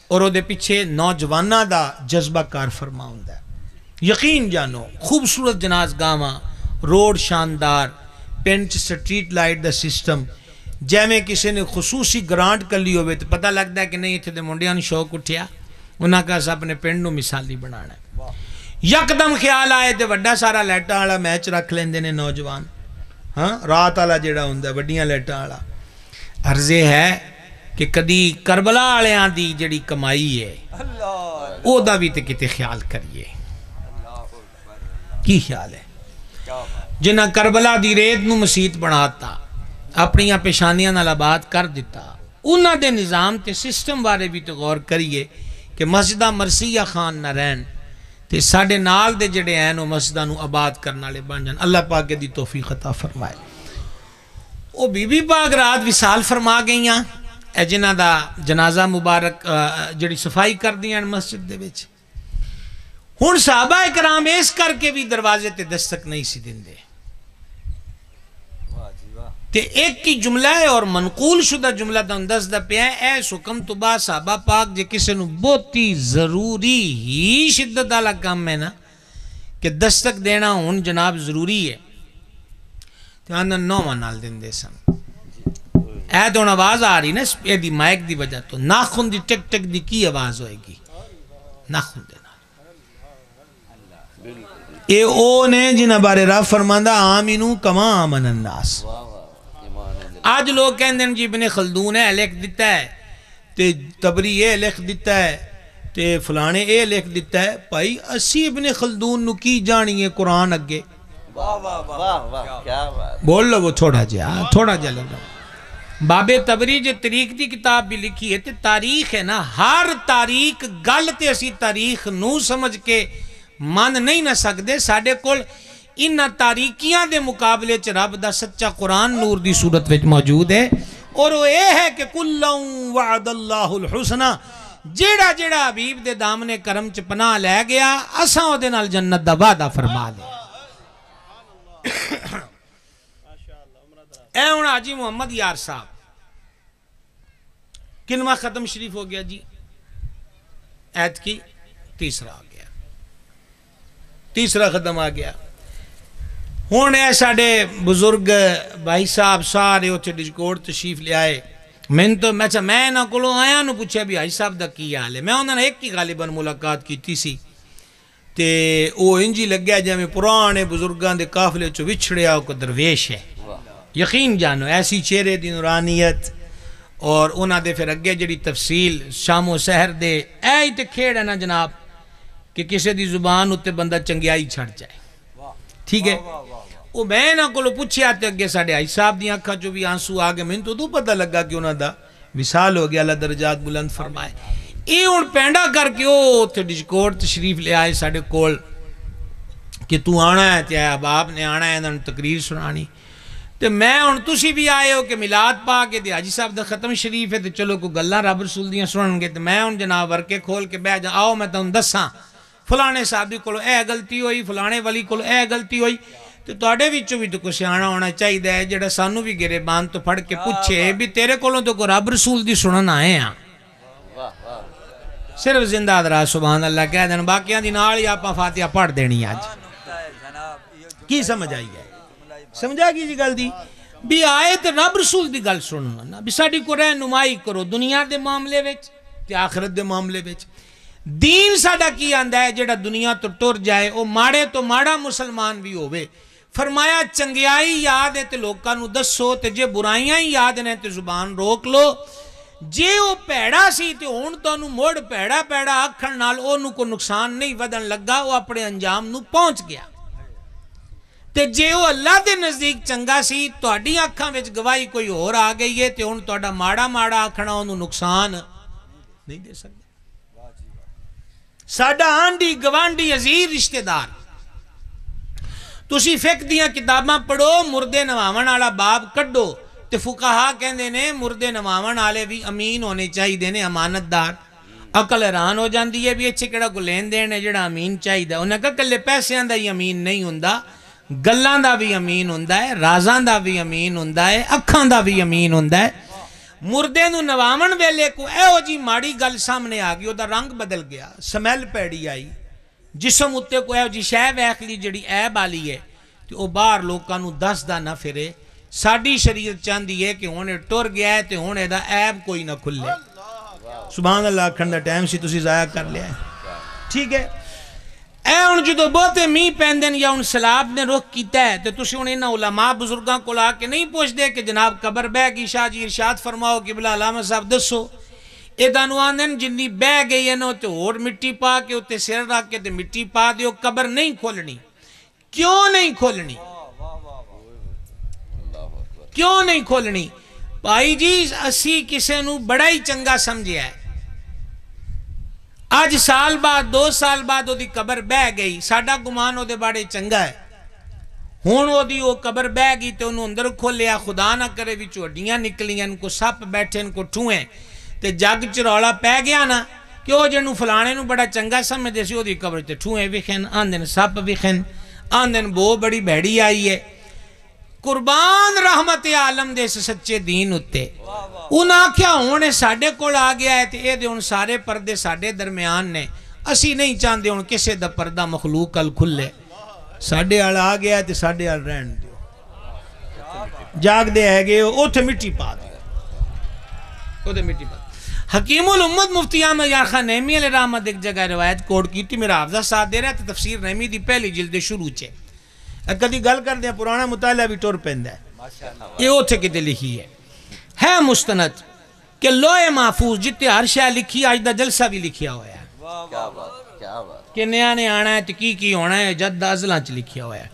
اور وہ دے پیچھے نوجوانہ دا جذبہ کار فرما ہوندا ہے یقین جانو خوبصورت جناز گاواں روڈ شاندار پنچ سٹریٹ لائٹ دا سسٹم جے میں کسی نے خصوصی گرانٹ کر لی ہوئے تو پتہ لگتا ہے کہ نہیں اتھے دے منڈیاں نے شوق اٹھیا انہاں کا سا اپنے پنڈ نو مثالی بنانا ہے یکدم خیال آئے تے وڈا سارا لیٹاں والا میچ رکھ لیندے نے نوجوان ہاں رات والا جڑا ہوندا وڈیاں لیٹاں والا عرضے ہے کہ کدی کربلا آلیاں دی جڑی کمائی ہے او دا بھی تے کتے خیال کریے کی خیال ہے جنہ کربلا دی ریت نو مسیت بناتا اپنیاں پیشانیاں نال آباد کر دیتا انہاں دے نظام تے سسٹم بارے بھی تے غور کریے کہ مسجدہ مرثیہ خان نہ رہن تے ساڑے نال دے جڑے ہیں نو مسجدہ نو آباد کرنا لے بن جان اللہ پاک دی توفیق عطا فرمائے او بی بی پاک رات وصال فرما گئیاں اے جنہ دا جنازہ مبارک جڑی صفائی کر دیاں مسجد دے وچ ہن صحابہ اکرام اس کر کے بھی دروازے تے دستک نہیں سی دیندے تے ایک کی جملہ ہے اور منقول شدہ جملہ دا انداز دا پہ ہے ایس حکم تو با صحابہ پاک جے کسے نو بہت ہی ضروری ہی شدت والا کام ہے نا کہ دستک دینا ہن جناب ضروری ہے تو اندر 9 نال دن دے سن اے تو آواز آ رہی نا اے دی مائک دی وجہ تو ناخن دی ٹک ٹک دی کی آواز ہوئے گی ناخن دے اے او نے جنہ بارے رب فرماندا آمینو کما آمن الناس. آج لوگ کہندے ہیں جی ابن خلدون ہے لکھ دیتا ہے تے تبری اے لکھ دیتا ہے تے فلانے اے لکھ دیتا ہے. بھائی اسی ابن خلدون نو کی جانی ہے قرآن اگے. بول لو وہ تھوڑا جا لگا. باب تبری جو تاریخ دی کتاب بھی لکھی ہے تے تاریخ ہے نا, ہر تاریخ گل تے اسی تاریخ نو سمجھ کے مان نہیں نہ سکدے. ساڈے کول انہاں تاریکیاں دے مقابلے چ رب دا سچا قرآن نور دی صورت وچ موجود ہے. اور وہ یہ ہے کہ کُلًّا وعد اللہ الحسنى, جیڑا جیڑا حبیب دے دامنے کرم چ پناہ لے گیا اساں او دے نال جنت دا وعدہ فرما لیا. اے ہن حاجی محمد یار صاحب کنواں ختم شریف ہو گیا جی؟ ایت کی تیسرا آ گیا, تیسرا ختم آ گیا. ہوں اے ساڈے بزرگ بھائی صاحب سارے اتنے ڈجکوٹ تشریف لے آئے. میں انہاں کولوں آیا نو پوچھا بھی بھائی صاحب دا کی حال ہے. میں انہاں نے ایک ہی غالباً ملاقات کیتی سی تے او انجی لگیا جے میں پرانے بزرگاں دے قافلے چوں وچھڑیا او کو درویش ہے. یقین جانو ایسی چہرے دی نورانیت اور انہاں دے پھر اگے جڑی تفصیل شام و سحر دے اے ہی تے کھیڑ ہے نا جناب کہ کسے دی زبان اتے بندہ چنگیائی چھڑ جائے. ٹھیک ہے, وہ میں نہ کولو پوچھیا تے اگے ساڈے آئی صاحب دی آنکھاں چوں بھی آنسو آ گئے. میں تو پتہ لگا کہ انہاں دا وصال ہو گیا, اللہ درجات بلند فرمائے. اے ہن پینڈا کر کے او تے ڈجکوٹ تشریف لے آئے ساڈے کول کہ تو آنا ہے تے احباب نے آنا ہے انہاں نوں تقریر سنانی. تے میں ہن تسی بھی آئے ہو کہ میلاد پا کے تے حاجی صاحب دا ختم شریف ہے تے چلو کوئی گلاں رب رسول دیاں سنن گے. تے میں ہن جناب ورکے کھول کے بیٹھ جا, آؤ میں تانوں دساں فلانے صاحب کولو اے غلطی ہوئی, فلانے ولی کولو اے غلطی ہوئی. تو تواڈے وچوں بھی تو کوئی سیاںا ہونا چاہیے ہے جڑا سانوں بھی گریبان تو پھڑ کے پوچھے بھی تیرے کولوں تو کوئی رب رسول دی سنن آئے ہاں. صرف زندہ حضرات سبحان اللہ کہہ دین, باقیاں دی نال ہی آپاں فاتحہ پڑھ دینی. آج کی سمجھ آئی ہے؟ سمجھا کی جی گل دی بھی آئے تے رب رسول دی گل سننا بھی ساڈی کو رہنمائی کرو دنیا دے معاملے وچ تے آخرت دے معاملے وچ. دین ساڈا کی آندا ہے جڑا دنیا تو ٹر جائے او ماڑے تو ماڑا مسلمان بھی ہووے. فرمایا چنگیائی یاد ہے تے لوکاں نوں دسو تے جے برائیاں ہی یاد نے تے زبان روک لو. جے او پیڑا سی تے ہن تانوں مڑ پیڑا پیڑا آکھن نال اونوں کو نقصان نہیں ودن لگا, او اپنے انجام نوں پہنچ گیا. تے جے او اللہ دے نزدیک چنگا سی تہاڈی آنکھاں وچ گواہی کوئی ہور آ گئی ہے تے ہن تہاڈا ماڑا ماڑا آکھنا اونوں نقصان نہیں دے سکدا. ساڈا آنڈی گوانڈی عزیز رشتہ دار تسی فقہ دیاں کتاباں پڑھو, مردے نواون والا باب کڈو تے فقہا کہندے نے مردے نواون والے بھی امین ہونے چاہیے نے, امانت دار. عقل حیران ہو جاندی ہے بھی اچھے کیڑا کو لین دین ہے جڑا امین چاہیے. انہاں کہا کلے پیسیاں دا ہی امین نہیں ہوندا, گلاں دا بھی امین ہوندا ہے, رازاں دا بھی امین ہوندا ہے, اکھاں دا بھی امین ہوندا ہے. مردے نو نواون ویلے کو اے ہو جی ماڑی گل سامنے آ گئی, او دا رنگ بدل گیا, سمیل پیڑی آئی, جسم اتے کو اے ہو جی شے ویکھ لی جڑی عیب والی ہے تے او باہر لوکاں نو دسدا نہ پھرے. ساڈی شریعت چاہندی ہے کہ ہن ٹر گیا ہے تے ہن اے دا عیب کوئی نہ کھلے. سبحان اللہ آکھن دا ٹائم سی تسی ضائع کر لیا ہے. ٹھیک ہے, اے ہن جدوں بہتے میہ پیندن یا ہن سیلاب نے رخ کیتا ہے تے تسی ہن انہاں علماء بزرگاں کول آ کے نہیں پوچھ دے کہ جناب قبر بہ گئی, شاہ جی ارشاد فرماؤ قبلہ علامہ صاحب دسو. اے دانوں آندن جنی بہ گئی ہے نا تے ہور مٹی پا کے تے سر رکھ کے تے مٹی پا دیو, قبر نہیں کھولنی. کیوں نہیں کھولنی؟ کیوں نہیں کھولنی؟ بھائی جی اسی کسے نو بڑا ہی چنگا سمجھیا ہے. آج سال بعد 2 سال بعد او دی قبر بہ گئی, ساڈا گمان او دے بڑے چنگا ہے. ہن او دی او قبر بہ گئی تے انہوں اندر کھولیا, خدا نہ کرے وچوں ہڈیاں نکلیاں, ان کو سپ بیٹھے, ان کو ٹھوئیں تے جگ چ رولا پہ گیا نا کہ او جنوں فلانے نو بڑا چنگا سمجھدے سی او دی قبر تے ٹھوئیں وکھن, آندن سپ وکھن, آندن بو بڑی بھیڑی آئی ہے. قربان رحمت عالم دے سچے دین اتے انہاں کیا ہونے ساڑھے کول آ گیا ہے تے اے دے ان سارے پردے ساڑھے درمیان نے, اسی نہیں چاندے ان کسے دا پردہ مخلوق کل کھلے. ساڑھے آل آ گیا ہے تے ساڑھے آل رہن دیو, جاگ دے ہے گئے اوتھے مٹی پا دیو, اوتھے مٹی پا. حکیم الامت مفتی احمد یار خان نعیمی علیہ رحمت ایک جگہ روایت کوٹ کی تھی، میرا حافظہ ساتھ دے رہا ہے، تفسیر نعیمی دی پہلی جلد شروع چھے کدی گل کر دیا پرانا مطالعہ بھی ٹور پہندہ ہے، یہ اوتھے کتے لکھی ہے مستند کہ لوح محفوظ جتے ہر شاہ لکھی آج دا جلسہ بھی لکھیا ہوا ہے کہ نیا نے آنا ہے کی ہونا ہے، جد دا ازلان چ لکھیا ہوا ہے۔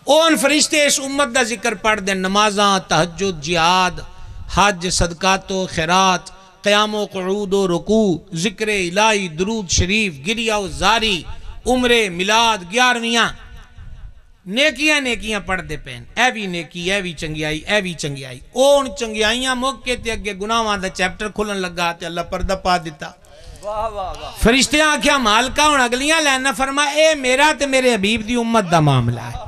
اون فرشتے اس امت دا ذکر پڑھ دیں، نمازاں، تہجد، جہاد، حج، صدقات و خیرات، قیام و قعود و رکوع، ذکر الہی، درود شریف، گریہ و زاری، عمرے، میلاد، 11ویاں نیکیاں پڑھ دے پین، اے بھی نیکی، اے بھی چنگیائی، اے بھی چنگیائی۔ اون چنگیائیاں موقع تے اگے گناہاں دا چیپٹر کھلن لگا تے اللہ پردہ پا دیتا۔ فرشتے آکھیا مالکہ ہن اگلیاں لینا فرما اے میرا تے میرے حبیب دی امت دا معاملہ ہے۔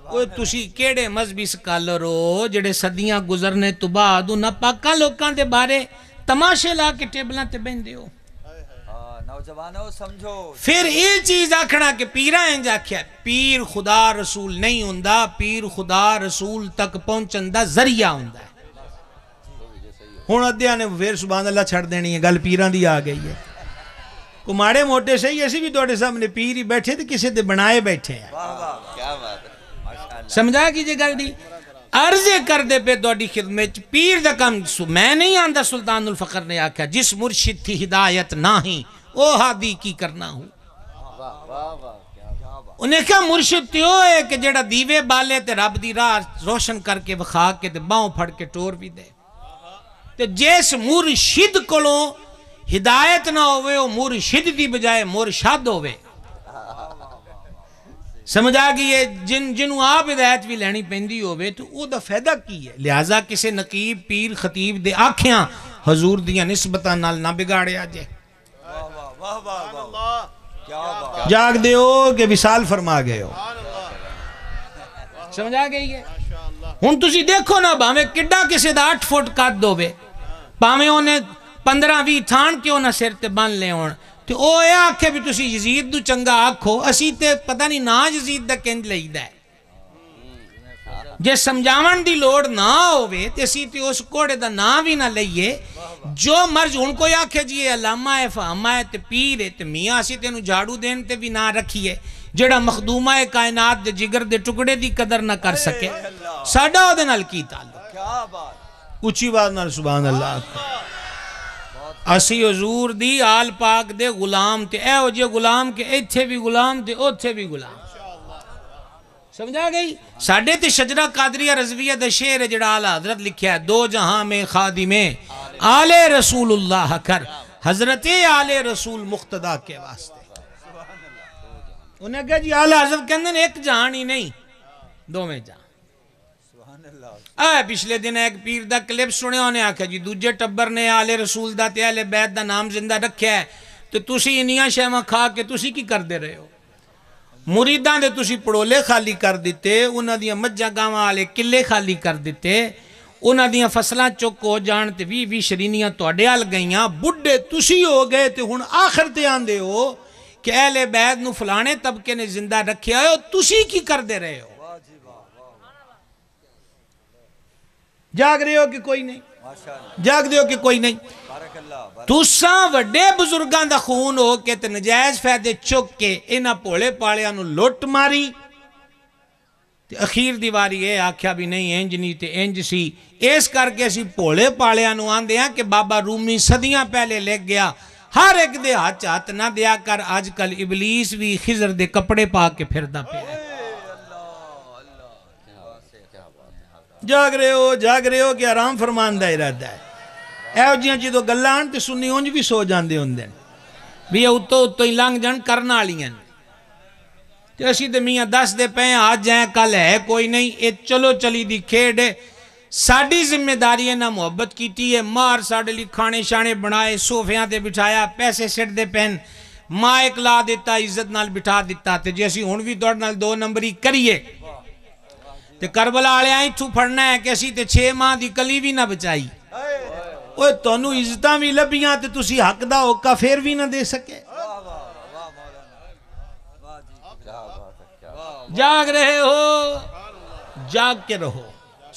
کوئی تسی کیڑے مذہبی سکالر ہو جڑے صدیاں گزرنے تو بعد انہاں پاکاں لوکاں دے بارے تماشے لا کے ٹیبلاں تے بہن دیو؟ نوجوانوں سمجھو، پھر یہ چیز آکھنا کہ پیرہ انج آکھیا پیر خدا رسول نہیں ہوندہ، پیر خدا رسول تک پہنچن دا ذریعہ ہوندہ ہے۔ ہون ادھیاں نے پھر سبحان اللہ چھڑ دینی ہے، گل پیران دی آ گئی ہے۔ کو ماڑے موٹے صحیح ایسی بھی توڑے سامنے پیر ہی بیٹھے تھے کسی دے بنائے بیٹھے ہیں، کیا بات ہے، سمجھا کیجئے گل دی عرضے کر دے پہ دوڑی خدمت پیر دا کم میں نہیں آندہ سلطان الفقر نے آکھا جس مرشد تھی ہدایت نہیں او ہادی کی کرنا ہوں۔ انہیں کہا مرشد تیو ہے کہ جڑا دیوے بالے تے رب دی راہ روشن کر کے بخا کے تے باؤں پھڑ کے ٹور بھی دے، تے جیس مرشد کولوں ہدایت نہ ہوئے وہ مرشد دی بجائے مرشد ہوئے۔ سمجھا گئی ہے جنہوں آپ ہدایت بھی لینی پہندی ہوئے تو او دا فائدہ کی ہے، لہٰذا کسے نقیب پیر خطیب دے آکھیاں حضور دیاں نسبتاں نال نہ بگاڑے آجے۔ جاگ دے ہو کہ وصال فرما گئے ہو، سمجھا گئی ہے۔ ہن تسی دیکھو نا بھامے کڈا کسے دا 8 فٹ کات دو بے پامے انہیں 15-20 تھان کیوں نہ سر تے بن لے ہون تو او اے آکھے بھی تسی یزید دو چنگا آکھو اسی تے پتہ نہیں نا یزید دا کنج لئی دا ہے جے سمجھاون دی لوڑ نہ ہوئے تے اسی تے اس کوڑے دا نا بھی نہ لئیے جو مرج ان کو آکھے جی علامہ ہے فہمہ ہے تے پیر ہے تے میاں اسی تے انہوں جھاڑو دین تے بھی نہ رکھیے جڑا مخدومہ کائنات دے جگر دے ٹکڑے دی قدر نہ کر سکے ساڑھا ہو دے نال کی تعلق اچھی بات نال سبحان اللہ اسی حضور دی آل پاک دے غلام تے اے ہو جے غلام کے ایتھے بھی غلام تے اوتھے بھی غلام سمجھا گئی ساڑھے تے شجرہ قادریہ رضویہ دے شعر ہے جڑا آلہ حضرت لکھیا ہے دو جہاں میں خادم آل رسول اللہ کر حضرت آل رسول مقتدہ کے واسطے انہیں کہا جی آلہ حضرت کہندن ایک جہان ہی نہیں دو میں جہان پچھلے دن ایک پیر دا کلپ سنے ہونے آکھا جی دوجہ ٹبر نے آل رسول دا تے اہل بیت دا نام زندہ رکھیا ہے تو تسی انیاں شیمہ کھا کے تسی کی کر دے رہے ہو مریدان دے تسی پڑولے خالی کر دیتے انہاں دیاں مجھا گاواں آلے کلے خالی کر دیتے انہاں دیاں فصلاں چک ہو جانتے بھی شرینیاں توڑے آل گئیاں بڑھے تسی ہو گئے تے ہن آخر تے آندے ہو کہ اہل بیت نو فلانے طبقے نے زندہ رکھیا ہے تسی کی کر دے رہے ہو جاگ رہے ہو کہ کوئی نہیں جاگ رہے ہو کہ کوئی نہیں تُساں وڈے بزرگان دا خون ہو کہ تے نجائز فیدے چک کے انہا پوڑے پاڑیاں نو لوٹ ماری تے اخیر دیواری اے آکھیا بھی نہیں انج نہیں تے انج سی اس کر کے اسی پوڑے پاڑیاں نو آن دیا کہ بابا رومی صدیاں پہلے لگ گیا ہر ایک دے ہاتھ نہ دیا کر آج کل ابلیس بھی خضر دے کپڑے پا کے پھر دا پہ ہے جاگ رہے ہو کہ آرام فرمان دا ارادہ ہے ایو جیاں چیزوں گلان تے سنی ہونج بھی سو جان دے ہوندے بھی اتو ہی لانگ جان کرنا آلیاں تے اسی دے میاں 10 دے پہیں آج جائیں کل ہے کوئی نہیں اے چلو چلی دی کھیڑ ہے ساڑی ذمہ داری ہے نہ محبت کیتی ہے مار ساڑے لی کھانے شانے بنائے صوفیاں تے بٹھایا پیسے سٹ دے پہن ماں ایک لا دیتا عزت نال بٹھا دیتا تے جیسی ہون بھی دوڑ نال 2 نمبری کریے تے کربلا آلے آئیں تو پڑھنا ہے کہ اسی تے 6 ماہ دی کلی بھی نہ بچائی اوہ تونو عزتاں بھی لبیاں تے تسی حق دا ہوکا پھر بھی نہ دے سکے جاگ رہے ہو جاگ کے رہو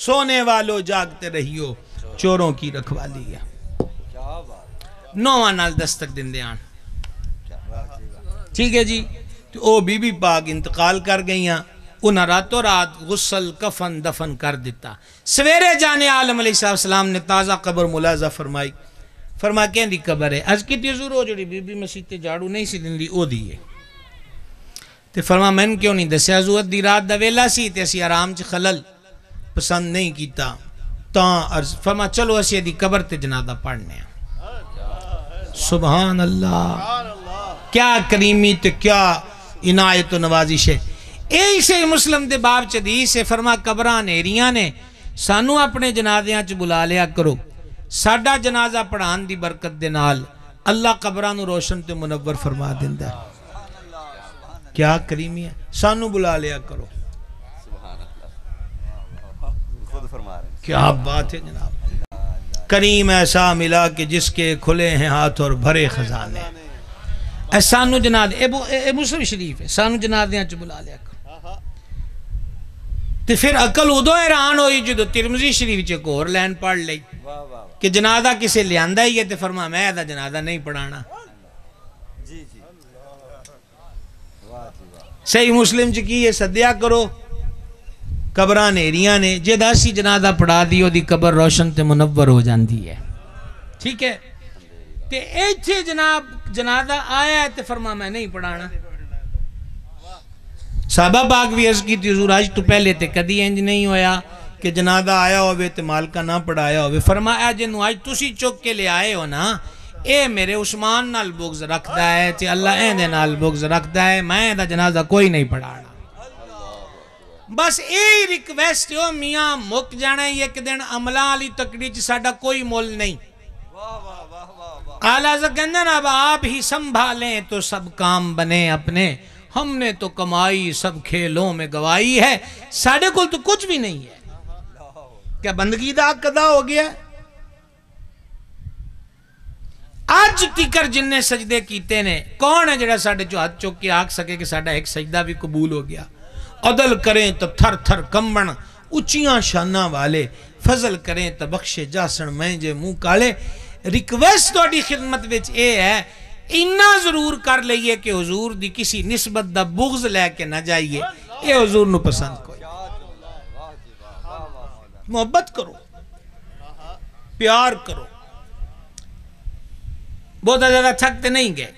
سونے والو جاگتے رہیو چوروں کی رکھوالی ہے. نوواں نال دستک دندے آن. ٹھیک ہے جی. تو او بی بی پاک انتقال کر گئیاں. انہاں راتوں رات غسل کفن دفن کر دیتا. سویرے جانے عالم علیہ السلام نے تازہ قبر ملازہ فرمائی. فرما کہیں دی قبر ہے. عرض کی حضور ہو جڑی بی بی مسیح تے جھاڑو نہیں سی دندی او دی ہے. تے فرما میں کیوں نہیں دسیا حضور دی رات دا ویلا سی تے اسی آرام چ خلل پسند نہیں کیتا. تاں عرض فرما چلو اسی دی قبر تے جنازہ پڑھنے ہیں. سبحان اللہ. کیا کریمی تے کیا عنایت و نوازش ہے. ایسے مسلم دے باب چدیس سے فرما قبران ایریاں نے سانو اپنے جنازیاں چ بلا لیا کرو. ساڈا جنازہ پڑھان دی برکت دے نال اللہ قبرانو روشن تے منور فرما دیندا ہے. کیا کریمی ہے. سانو بلا لیا کرو. کیا بات ہے جناب. کریم ایسا ملا کہ جس کے کھلے ہیں ہاتھ اور بھرے خزانے. اے سانو جناد اے مسلم شریف ہے. سانو جنازیاں چ بلا لیا کرو. تے پھر عقل ادو حیران ہوئی جدو ترمذی شریف چ ایک اور لین پڑھ لئی کہ جنازہ کسے لیاندا ہی ہے تے فرما میں ایدا جنازہ نہیں پڑھانا. صحیح مسلم چ کی یہ سدیا کرو قبران ایریاں نے جے داسی جنازہ پڑھا دیو دی قبر روشن تے منور ہو جاندی ہے. ٹھیک ہے. تے ایتھے جناب جنازہ آیا ہے تے فرما میں نہیں پڑھانا. صحابہ پاک بھی عرض کی تھی حضور آج تو پہلے تے کدی انج نہیں ہویا کہ جنازہ آیا ہوئے تے مالکہ نہ پڑھایا ہوئے. فرمایا جنہوں آج تسی چوک کے لے آئے ہو نا اے میرے عثمان نال بغض رکھتا ہے تے اللہ اے دے نال بغض رکھتا ہے. میں دا جنازہ کوئی نہیں پڑھانا. بس اے ریکویسٹ ہو میاں مک جانا ہے ایک دن عملہ علی تکڑی چ ساڈا کوئی مول نہیں. اعلیٰ زکندن اب آپ ہی سنبھالیں تو سب کام بنے اپنے. ہم نے تو کمائی سب کھیلوں میں گوائی ہے. ساڑھے کل تو کچھ بھی نہیں ہے. کیا بندگی دا قضا ہو گیا. آج تکر جن نے سجدے کیتے نے کون ہے جڑا ساڑھے جو ہاتھ چوک کے آگ سکے کہ ساڑھا ایک سجدہ بھی قبول ہو گیا. عدل کریں تو تھر تھر کمبن اچیاں شانہ والے. فضل کریں تو بخشے جاسن میں جے منہ کالے. ریکویسٹ توڑی خدمت وچ اے ہے انہا ضرور کر لئیے کہ حضور دی کسی نسبت دا بغض لے کے نہ جائیے. اے حضور نو پسند کوئی. محبت کرو پیار کرو. بہت زیادہ تھکتے نہیں گئے.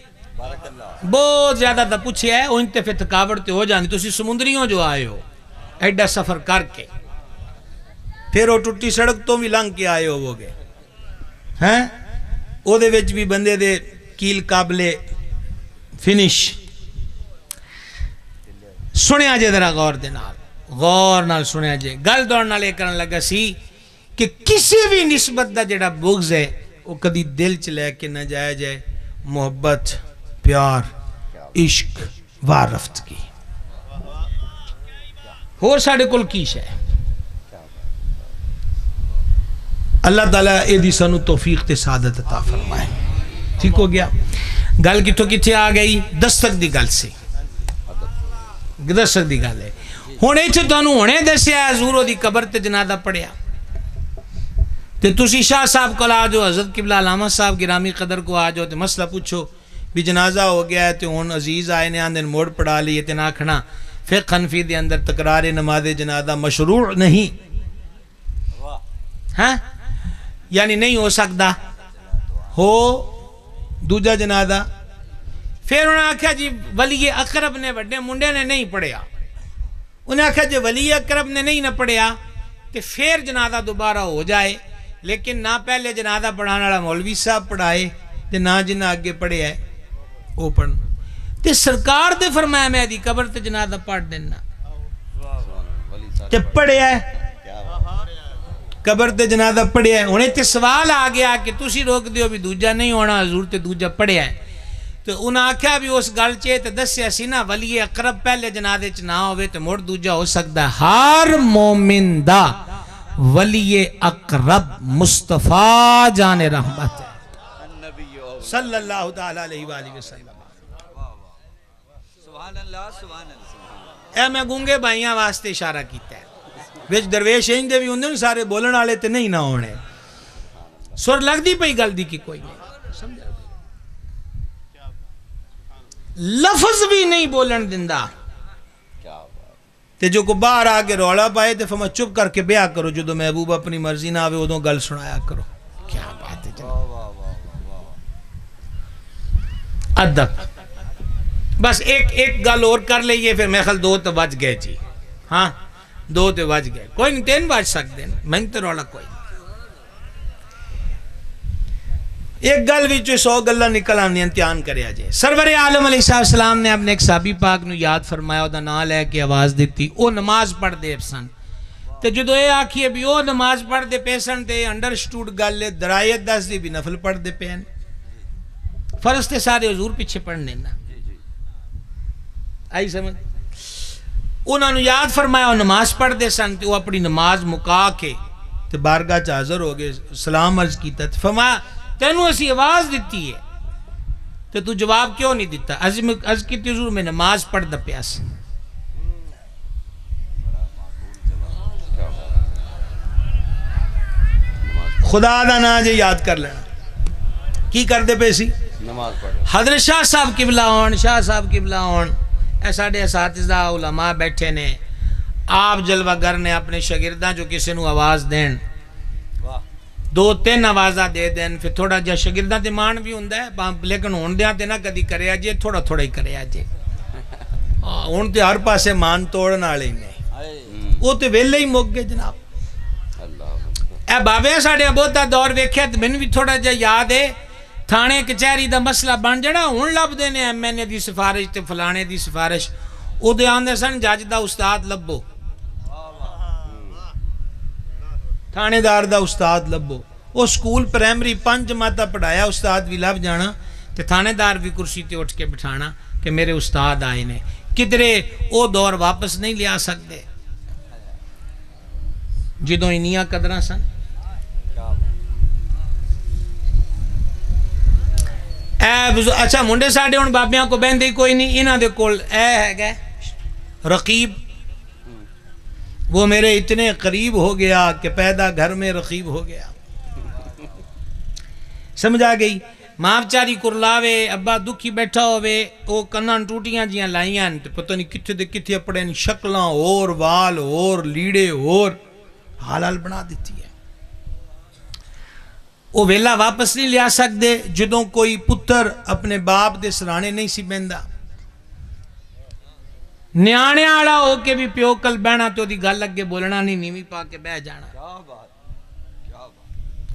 بہت زیادہ دا پوچھے ہے ان تے پھر تھکاوٹ ہو جاندی. تسی سمندریوں جو آئے ہو ایڈا سفر کر کے پھر وہ ٹوٹی سڑک تو بھی لنگ کے آئے ہو گے ہیں او دے وچ بھی بندے دے کیل قابلے فنش. سنیا جے ذرا غور دے نال غور نال سنیا جے. گل دور نال لے کرن لگا سی کہ کسی بھی نسبت دا جڑا بغض ہے وہ کدی دل چ لے کے نہ جائے جائے. محبت پیار عشق وارفت کی اور ساڑھے کل کیش ہے. اللہ تعالیٰ اے دی سانو توفیق تے سعادت عطا فرمائے. ٹھیک ہو گیا. گل کتھوں کتھے آ گئی. دستک دی گل سے. دستک دی گل ہے. ہونے چھے تو انہوں ہونے دسیا حضور دی قبر تے جنازہ پڑھیا تے تسی شاہ صاحب کو آ جاؤ حضرت قبلہ علامہ صاحب گرامی قدر کو آ جاؤ تے مسئلہ پوچھو بھی جنازہ ہو گیا ہے تے ہون عزیز آئے نے آندن موڑ پڑھا لیے تے نہ کھنا. فقہ حنفی دے اندر تکرار نماز جنازہ مشروع نہیں. ہاں یعنی نہیں ہو سکتا ہو دوجہ جنازہ. پھر انہوں نے آکھا جی ولی اقرب نے بڑے منڈے نے نہیں پڑھیا. انہوں نے آکھا جی ولی اقرب نے نہیں نہ پڑھیا کہ پھر جنازہ دوبارہ ہو جائے لیکن نہ پہلے جنازہ پڑھانا والا مولوی صاحب پڑھائے تے نہ جنہ آگے پڑھے ہے وہ پڑھن. تے سرکار دے فرمایا میں دی قبر تے جنازہ پڑھ دینا تے پڑھے ہے قبر تے جنازہ پڑھے ہے. انہیں تے سوال آ گیا کہ تسی روک دیو بھی دوجہ نہیں ہونا حضور تے دوجہ پڑھے ہے. تو انہاں آکھیا بھی اس گل چے تے دسیا سی نا ولی اقرب پہلے جنازے چ نہ ہوئے تے مڑ دوجہ ہو سکتا ہے. ہر مومن دا ولی اقرب مصطفیٰ جان رحمت ہے صلی اللہ تعالیٰ علیہ وآلہ وسلم. سبحان اللہ سبحان اللہ. اے میں گونگے بھائیاں واسطے اشارہ کیتا ہے. وچ درویش ہیں دے بھی ہوندے سارے بولن والے تے نہیں نہ ہونے. سر لگ دی پئی گل دی کی کوئی نہیں سمجھا لفظ بھی نہیں بولن دندہ تے جو کو باہر آگے روڑا پائے تے فرما چپ کر کے بیعہ کرو جدو محبوب اپنی مرضی نہ آوے ادوں گل سنایا کرو کیا بات ہے ادب بس ایک گل اور کر لئیے پھر میں خیال 2 تو بچ گئے جی ہاں 2 تو بچ گئے کوئی نہیں 3 بچ سکتے میں تو روڑا کوئی ایک گل بھی 100 گلہ نکل آنے انتیان کرے آجے سرور عالم علیہ السلام نے اپنے ایک صحابی پاک نو یاد فرمایا دا نام لے کے آواز دیتی او نماز پڑھ دے پسن تے جدو اے آکھیے بھی او نماز پڑھ دے پیسن تے انڈرسٹوڈ گل لے درائیت دس دی بھی نفل پڑھ دے پین فرض تے سارے حضور پیچھے پڑھنے نا آئی سمجھ انہوں نے یاد فرمایا وہ نماز پڑھ دے سن تے وہ اپنی نماز مکا کے تے بارگاہ چ حاضر ہو گئے سلام عرض کیتا تے فرمایا تینوں اسی آواز دیتی ہے تے تو جواب کیوں نہیں دیتا عرض کیتی حضور میں نماز پڑھ دا پیاس خدا دا نا جے یاد کر لینا کی کر دے پیسی نماز پڑھ حضرت شاہ صاحب قبلہ ہون شاہ صاحب قبلہ ہون اے ساڑھے اساتذہ علماء بیٹھے نے آپ جلوہ گر نے اپنے شاگرداں جو کسی نو آواز دین 2-3 آوازہ دے دین پھر تھوڑا جا شاگرداں تے مان بھی ہوندہ ہے لیکن ہون دیاں تے نہ کدی کرے آجے تھوڑا تھوڑا ہی کرے آجے ہون تے ہر پاسے مان توڑنا لیں نہیں وہ تے ویلے ہی موک گئے جناب اے بابے ساڑھے بہتا دور ویکھے تو میں بھی تھوڑا جا یاد ہے تھانے کچہری دا مسئلہ بن جڑا ہون لب دینے ایم این اے دی سفارش تے فلانے دی سفارش او دے آندے سن جج دا استاد لبو تھانے دار دا استاد لبو او سکول پرائمری 5 جماعتہ پڑھایا استاد بھی لب جانا تے تھانے دار بھی کرسی تے اٹھ کے بٹھانا کہ میرے استاد آئے نے کدرے او دور واپس نہیں لیا سکتے جدوں انیاں قدرہ سن اچھا منڈے ساڑھے ان بابیاں کو بہن دی کوئی نہیں انہاں دے کول اے ہے گئے رقیب وہ میرے اتنے قریب ہو گیا کہ پیدا گھر میں رقیب ہو گیا سمجھا گئی ماں بچاری کرلاوے ابا دکھی بیٹھا ہوئے وہ کنان ٹوٹیاں جیاں لائیاں پتہ نہیں کتھے دے کتھے اپڑے شکلاں اور وال اور لیڑے اور حال بنا دیتی ہے وہ ویلا واپس نہیں لیا سکتے جدوں کوئی پتر اپنے باپ دے سرانے نہیں سی بہندا نیانے آڑا ہو کے بھی پیو کل بہنا تو دی گل لگے بولنا نہیں نیوی پا کے بہ جانا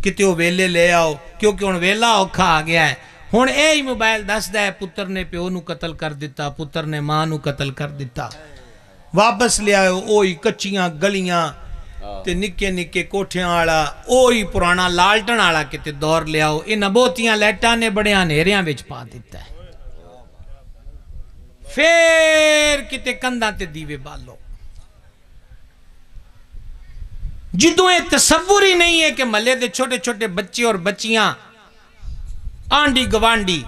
کتے وہ ویلے لے آؤ کیونکہ ان ویلا اوکھا آ گیا ہے ہون اے ہی موبائل دس دا ہے پتر نے پیو نو قتل کر دیتا پتر نے ماں نو قتل کر دیتا واپس لے آئے اوہی کچیاں گلیاں تے نکے نکے کوٹھیاں آڑا اوہی پرانا لالٹن آڑا کتے دور لے آؤ ان بہتیاں لیٹاں نے بڑے انہیریاں وچ پا دیتا ہے پھر کتے کندھاں تے دیوے بالو جدوں یہ تصور ہی نہیں ہے کہ ملے دے چھوٹے چھوٹے بچے اور بچیاں آنڈی گوانڈی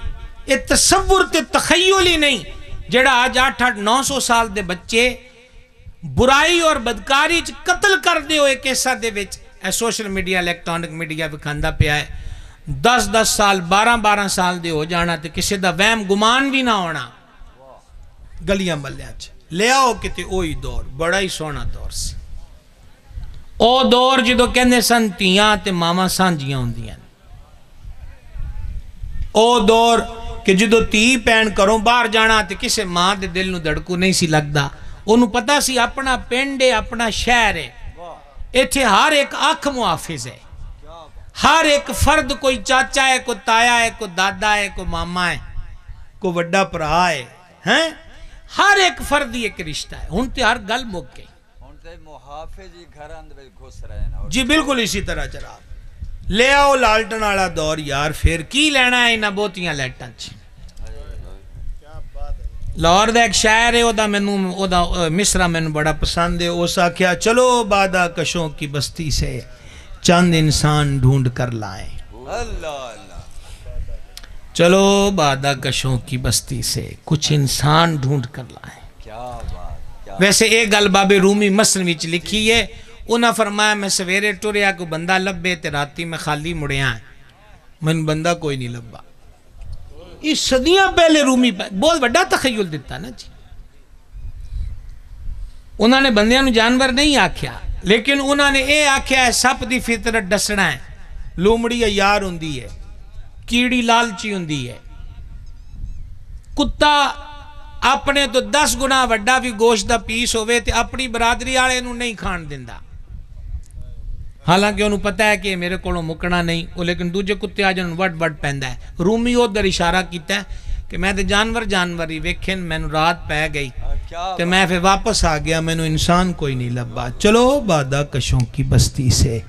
یہ تصور تے تخیل ہی نہیں جڑا آج 800-900 سال دے بچے برائی اور بدکاری قتل کر دے ہوئے کیسا دے وچ اے سوشل میڈیا الیکٹرونک میڈیا بکھاندہ پہ آئے 10-10 سال 12-12 سال دے ہو جانا تے کسی دا وہم گمان بھی نہ ہونا گلیاں ملیاں لے آؤ کتے اوہی دور بڑا ہی سونا دور سے او دور جدو کہنے سن تیاں تے ماما سانجیاں ہوندیاں او دور کہ جدو تی پین کروں باہر جانا تے کسے ماں دے دل نو دڑکو نہیں سی لگدا انہوں پتا سی اپنا پینڈے اپنا شہر ہے ایتھے ہر ایک آنکھ محافظ ہے ہر ایک فرد کوئی چاچا ہے کوئی تایا ہے کوئی دادا ہے کوئی ماما ہے کوئی وڈا پرا ہے ہر ایک فرد ایک رشتہ ہے ہن تے ہر گل مک گئی محافظ ہی گھر اندر گھس رہے ہیں جی بالکل اسی طرح جناب لے آؤ لالٹن والا دور یار پھر کی لینا ہے انہاں بہتیاں لائٹاں چ لاہور دا ایک شاعر ہے اودا مینوں اودا مصرع مینوں بڑا پسند ہے اس آکھیا چلو بادہ کشوں کی بستی سے چند انسان ڈھونڈ کر لائیں چلو بادہ کشوں کی بستی سے کچھ انسان ڈھونڈ کر لائیں ویسے ایک گل باب رومی مثنوی وچ لکھی ہے انہاں فرمایا میں سویرے ٹریا کو بندہ لبے تے راتی میں خالی مڑیاں من بندہ کوئی نہیں لبا. اس صدیاں پہلے رومی بہت بڑا تخیل دیتا نا جی. انہوں نے بندیاں نو جانور نہیں آکھیا لیکن انہوں نے اے آکھیا ہے سپ دی فطرت ڈسنا ہے, لومڑی یار ہوندی ہے, کیڑی لالچی ہوندی ہے, کتا اپنے تو 10 گنا وڈا بھی گوشت دا پیس ہوئے تے اپنی برادری والے نو نہیں کھان دیندا, حالانکہ انہوں پتہ ہے کہ میرے کو مکنا نہیں, وہ لیکن دوجے کتے آ جن وڈ وڈ پیندا ہے. رومی ادھر اشارہ کیتا ہے کہ میں تے جانور ہی ویکھن, مینوں رات پہ گئی تے میں پھر واپس آ گیا, مینوں انسان کوئی نہیں لبا. چلو بادہ کشوں کی بستی سے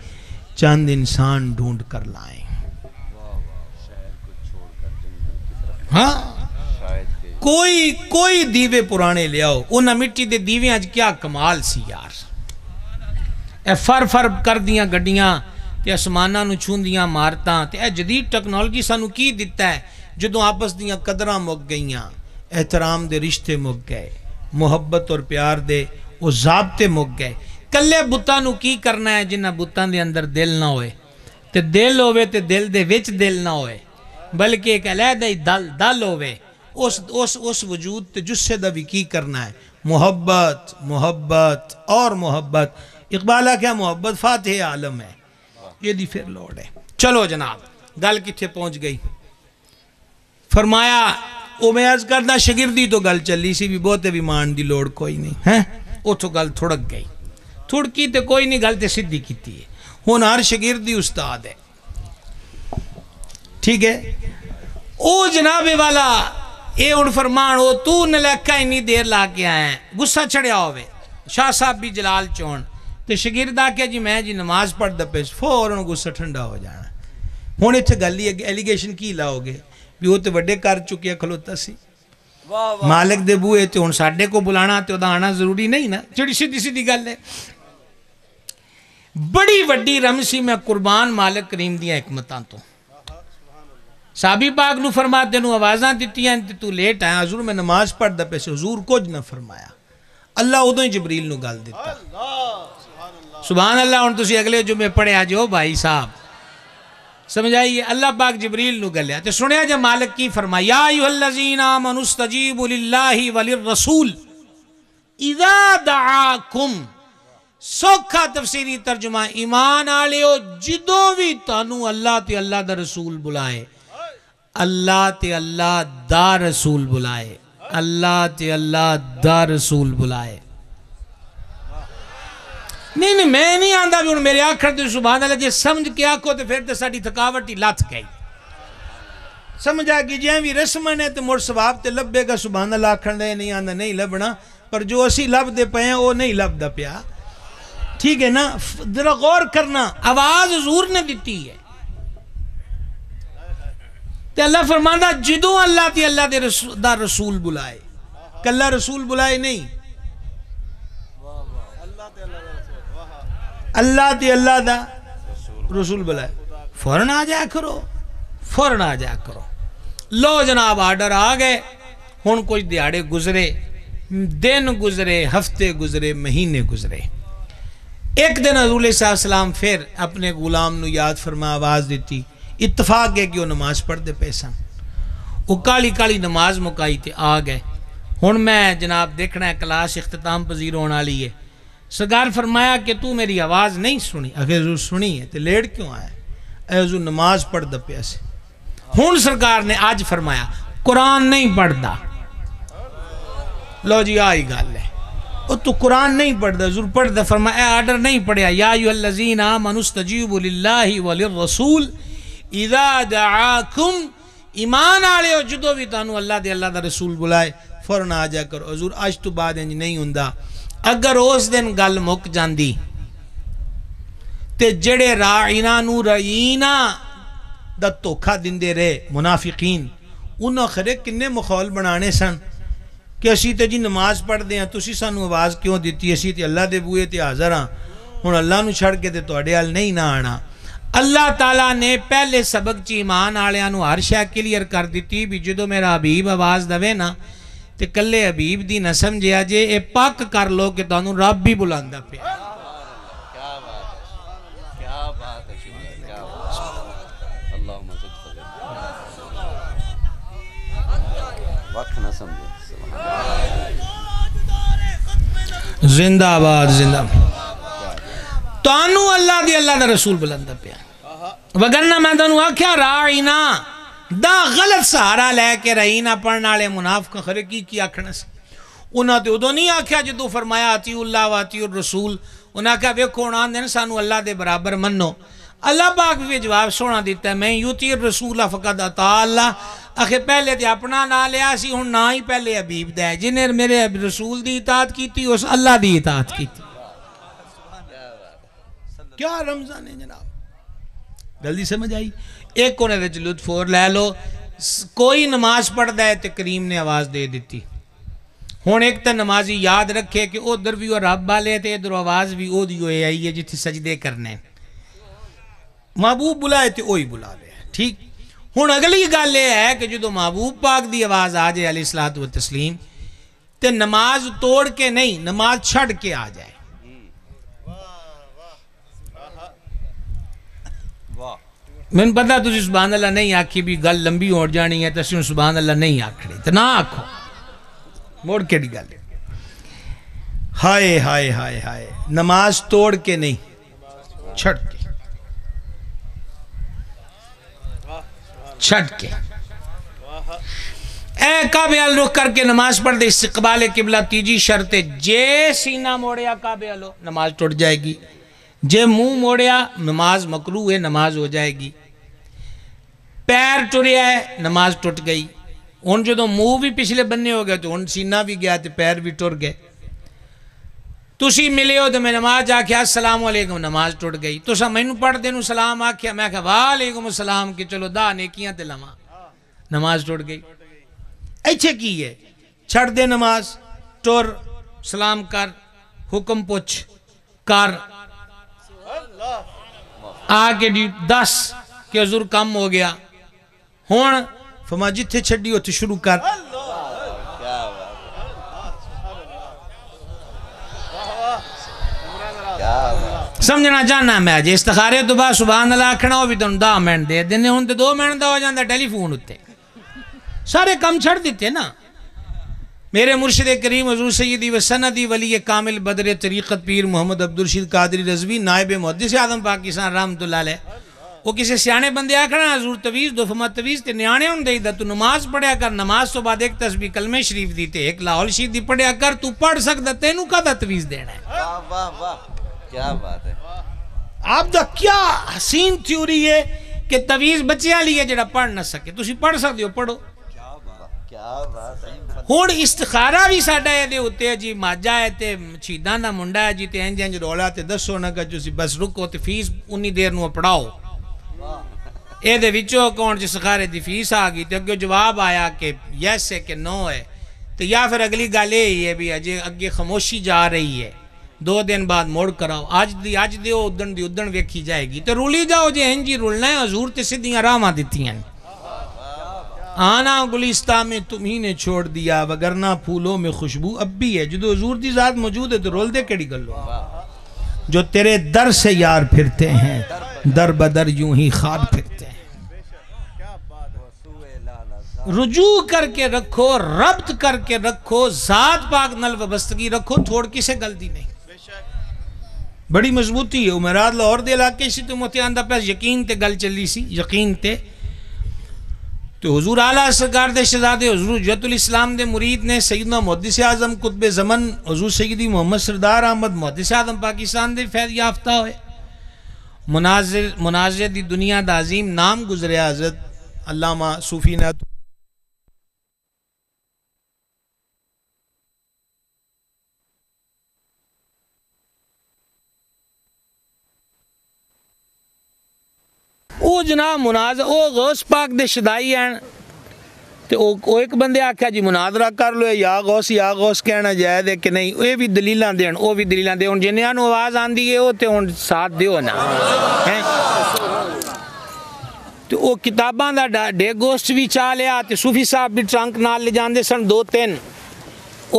چند انسان ڈھونڈ کر لائیں. ہاں کوئی دیوے پرانے لے آؤ, انہاں مٹی دے دیوے آج کیا کمال سی یار. اے فر کر دیاں گڈیاں تے اسمانہ نو چھون دیاں مارتاں تے اے جدید ٹیکنالوجی سانو کی دیتا ہے. جدوں آپس دیاں قدراں مک گئیاں, احترام دے رشتے مک گئے, محبت اور پیار دے وہ ضابطے مک گئے. کلے بتاں نو کی کرنا ہے جنہاں بتاں دے اندر دل نہ ہوئے, تے دل ہوئے تے دل دے وچ دل نہ ہوئے, بلکہ ایک علیحدہ ہی دل ہوئے. اس وجود تے جسے دا بھی کی کرنا ہے, محبت اور محبت. اقبالہ کیا محبت فاتح عالم ہے, یہ دی پھر لوڑ ہے. چلو جناب گل کتھے پہنچ گئی. فرمایا او میں عرض کرنا شگردی تو گل چلی سی بھی بہتے بھی مان دی لوڑ کوئی نہیں ہے, او تو گل تھڑک گئی, تھڑکی تے کوئی نہیں, گل تے سدھی کیتی ہے. ہن ہر شگردی استاد ہے, ٹھیک ہے. او جناب والا اے ہن فرمان او تو نلیکا اتنی دیر لا کے آئے ہیں, غصہ چڑھیا ہوئے. شاہ صاحب بھی جلال چون تے شگرد آ کے جی میں جی نماز پڑھ دا پیش, فوراً غصہ ٹھنڈا ہو جانا. ہن ایتھے گل ہی ایلیگیشن کی لاؤ گے بھی وہ تے وڈے کر چکیا کھلوتا سی, مالک دے بوئے تے ہن ساڈے کو بلانا تے ادا آنا ضروری نہیں نا. جڑی سیدھی گل ہے, بڑی وڈی رمسی میں قربان مالک کریم دیاں حکمتاں تو. صحابی پاک نو فرماتے نو آوازاں دیتیاں تے تو لیٹ آیا, حضور میں نماز پڑھ دا پیسے, حضور کچھ نہ فرمایا. اللہ ادھوں ہی جبریل نو گل دیتا. سبحان اللہ. ہن تسی اگلے جمعے پڑھے آ جو بھائی صاحب, سمجھائیے اللہ پاک جبریل نو گلیا تے سنیا جا مالک کی فرمایا, یا ایھا الذین آمنوا استجیبوا للہ وللرسول اذا دعاکم. سوکھا تفسیری ترجمہ, ایمان آلیو جدوں بھی تانوں اللہ تے اللہ دا رسول بلائے, اللہ تے اللہ دا رسول بلائے, اللہ تے اللہ دا رسول بلائے. نہیں میں نہیں آندہ بھی ہوں میرے آکھر دے سبحان اللہ جی سمجھ کے آکھو تے پھر تے ساڑی تھکاوٹی لاتھ گئی. سمجھا کہ جائیں بھی رسمن ہے تے مڑ ثواب تے لبے گا سبحان اللہ آکھر دے, نہیں آندہ نہیں لبنا, پر جو اسی لب دے پہ ہیں وہ نہیں لب دا پیا. ٹھیک ہے نا, ذرا غور کرنا, آواز حضور نے دیتی ہے. تے اللہ فرماندہ جدوں اللہ تے اللہ دے دا رسول بلائے, کلہ رسول بلائے نہیں, اللہ تے اللہ دا رسول بلائے, فوراً آ جایا کرو, فوراً آ جایا کرو. لو جناب آرڈر آ گئے. ہن کچھ دیہاڑے گزرے, دن گزرے, ہفتے گزرے, مہینے گزرے. ایک دن حضور علیہ السلام پھر اپنے غلام نو یاد فرما آواز دیتی. اتفاق ہے کہ وہ نماز پڑھ دے پیساں, وہ کالی نماز مکائی تے آ گئے. ہن میں جناب دیکھنا ہے کلاس اختتام پذیر ہونے والی ہے. سرکار فرمایا کہ تو میری آواز نہیں سنی. اگر حضور سنی ہے تو لیٹ کیوں آیا؟ اے حضور نماز پڑھ دا پیسے. ہن سرکار نے آج فرمایا قرآن نہیں پڑھ دا. لو جی آئی گل ہے, او تو قرآن نہیں پڑھ دا, حضور پڑھ دا. فرمایا اے آرڈر نہیں پڑھیا, یا ایھا الذین آمنوا استجیبوا للہ وللرسول اذا دعاکم. ایمان آلے ہو جدو بھی تانوں اللہ دے اللہ دا رسول بلائے فوراً آ جا کرو. حضور آج تو بعد انج نہیں ہوندا. اگر اس دن گل مک جاندی تے جڑے راعینا نو رعینا دا توکھا دندے رہے منافقین, انہوں خرے کنے مخول بنانے سن کہ اسی تے جی نماز پڑھ دیں, تسی سانو آواز کیوں دیتی, اسی تے اللہ دے بوئے تے حاضر ہاں, ہن اللہ نو چھڑ کے تے تواڈے حال نہیں نہ آنا. اللہ تعالیٰ نے پہلے سبق چی ایمان آلیاں نو ہر شے کلیئر کر دیتی بھی جدو میرا حبیب آواز دوے نا تے کلے حبیب دی نہ سمجھیا جے, اے پاک کر لو کہ تانوں رب بھی بلاندا پیا. کیا بات ہے, کیا بات ہے, نہ سمجھے. زندہ آباد زندہ. تانوں اللہ دی اللہ دا رسول بلندہ پیا وگرنہ میں تانوں آکھیا راعینا دا غلط سہارا لے کے رہینا پڑھنا لے منافق خرے کی آکھنا سے. انہاں تے ادو نہیں آکھیا جدو فرمایا آتی اللہ و آتی الرسول انہاں کہا ویکھو انہاں دن سانو اللہ دے برابر منو. اللہ پاک بھی جواب سونا دیتا ہے میں یوتی الرسول فقد اطاع اللہ. آخر پہلے تے اپنا نہ لیا سی ہن نہ ہی پہلے حبیب دا ہے جنہیں میرے رسول دی اطاعت کی تھی اس اللہ دی اطاعت کی تھی. کیا رمضان ہے جناب جلدی سمجھ آئی. ایک کونے دے لطف اور لے لو کوئی نماز پڑھ دا ہے تے کریم نے آواز دے دیتی. ہون ایک تا نمازی یاد رکھے کہ او در بھی اور رب بالے تے ادھر آواز بھی او دیو اے آئی ہے جتھے سجدے کرنے محبوب بلائے تے اوہی بلا لے. ٹھیک ہون اگلی گل یہ ہے کہ جدو محبوب پاک دی آواز آ جائے علیہ الصلوۃ والتسلیم تے نماز توڑ کے نہیں نماز چھڑ کے آ جائے. میں نے پتا تُسی سبحان اللہ نہیں آکھی بھی گل لمبی ہو جانی ہے تو سبحان اللہ نہیں آکھڑے تو نہ آکھو موڑ کے دی گل. ہائے ہائے ہائے ہائے نماز توڑ کے نہیں چھڑ کے چھٹ کے اے کعبے ال رخ کر کے نماز پڑھ دے. استقبال قبلہ تیجی شرط جے سینہ موڑیا کعبے الو نماز ٹوٹ جائے گی. جے منہ موڑیا نماز مکروہ ہے نماز ہو جائے گی. پیر ٹریا ہے نماز ٹوٹ گئی. ان جو منہ بھی پچھلے بننے ہو گئے تو ان سینہ بھی گیا تو پیر بھی ٹر گئے. تسی ملے ہو تو میں نماز آکھیا السلام علیکم نماز ٹوٹ گئی. تو سا مینوں پڑھ دینو سلام آکھیا میں کہا وعلیکم السلام کہ چلو دا نیکیاں تے لما نماز ٹوٹ گئی. ایچھے کی ہے چھڑ دے نماز ٹور سلام کر حکم پوچھ کر آگے دس کہ حضور کم ہو گیا ہون فما جتھے چھڑی ہو تو شروع کر. سمجھنا چاہنا میں جی استخارے تو بعد سبحان اللہ آکھنا ہو بھی تو 10 منٹ دے دینے ہوں تو 2 منٹ دا ہو جاندہ ٹیلی فون ہوتے سارے کم چھڑ دیتے نا. میرے مرشد کریم حضور سیدی و سندی ولی کامل بدر طریقت پیر محمد عبدالرشید قادری رضوی نائب محدث اعظم پاکستان رحمت اللہ علیہ وہ کسی سیانے بندے آکھنا حضور تویز دو فما تویز تے نیانے ہوں دے دا تو نماز پڑھیا کر نماز تو بعد ایک تسبیح کلمہ شریف دیتے ایک لاحول شریف دی پڑھیا کر تو پڑھ سکتا تینوں کا دا تویز دینا ہے. واہ واہ واہ کیا بات ہے. آپ دا کیا حسین تھیوری ہے کہ تویز بچیاں لیے جڑا پڑھ نہ سکے تسی پڑھ سکتے ہو پڑھو. کیا بات ہے. ہون استخارہ بھی ساڑھا ہے دے ہوتے ہیں جی ماجہ ہے تے چیدان دا منڈا ہے جی تے انج انج رولا تے 10 نہ کا جو سی بس رکو تے فیس انی دیر نو پڑھاؤ اے دے وچو کون جی سخارے دی فیس آگئی تے اگے جواب آیا کہ یس ہے کہ نو ہے تو یا پھر اگلی گالے ہی ہے بھی اگے خاموشی جا رہی ہے 2 دن بعد موڑ کراؤ آج دے ادن دی ادن ویکھی جائے گی تو رولی جاؤ جی ہنجی رولنا ہے حضور تے سدھیاں راما دیتی ہیں. آنا گلستہ میں تمہیں نے چھوڑ دیا وگرنہ پھولوں میں خوشبو اب بھی ہے. جدو حضور دی ذات موجود ہے تو رول دے کڑی گلو جو تیرے در سے یار پھرتے ہیں در بدر یوں ہی خواب پھرتے ہیں. رجوع کر کے رکھو ربط کر کے رکھو ذات پاک نل وابستگی رکھو تھوڑ کسے غلطی نہیں. بڑی مضبوطی ہے. عمرات لاہور دے علاقے سے تو متیان دا پیس یقین تے گل چلی سی یقین تے تو حضور اعلیٰ سرکار دے شہزادے حضور حجت الاسلام دے مرید نے سیدنا محدث اعظم قطب زمن حضور سیدی محمد سردار احمد محدث اعظم پاکستان دے فیض یافتہ ہوئے. مناظر دی دنیا دا عظیم نام گزرے حضرت علامہ صوفی نعت او جناب مناظر او غوث پاک دے شدائی ہیں تو او ایک بندے آکھا جی مناظرہ کر لو یا غوث کہنا جائے دے کہ نہیں اے بھی دلیلاں دین او بھی دلیلاں دے ان جنہاں نو آواز آن دی ہے او تے ان ساتھ دیو نا تو او کتاباں دا ڈے گوسٹ بھی چاہ لیا تے صوفی صاحب بھی ٹرنک نال لے جاندے سن 2-3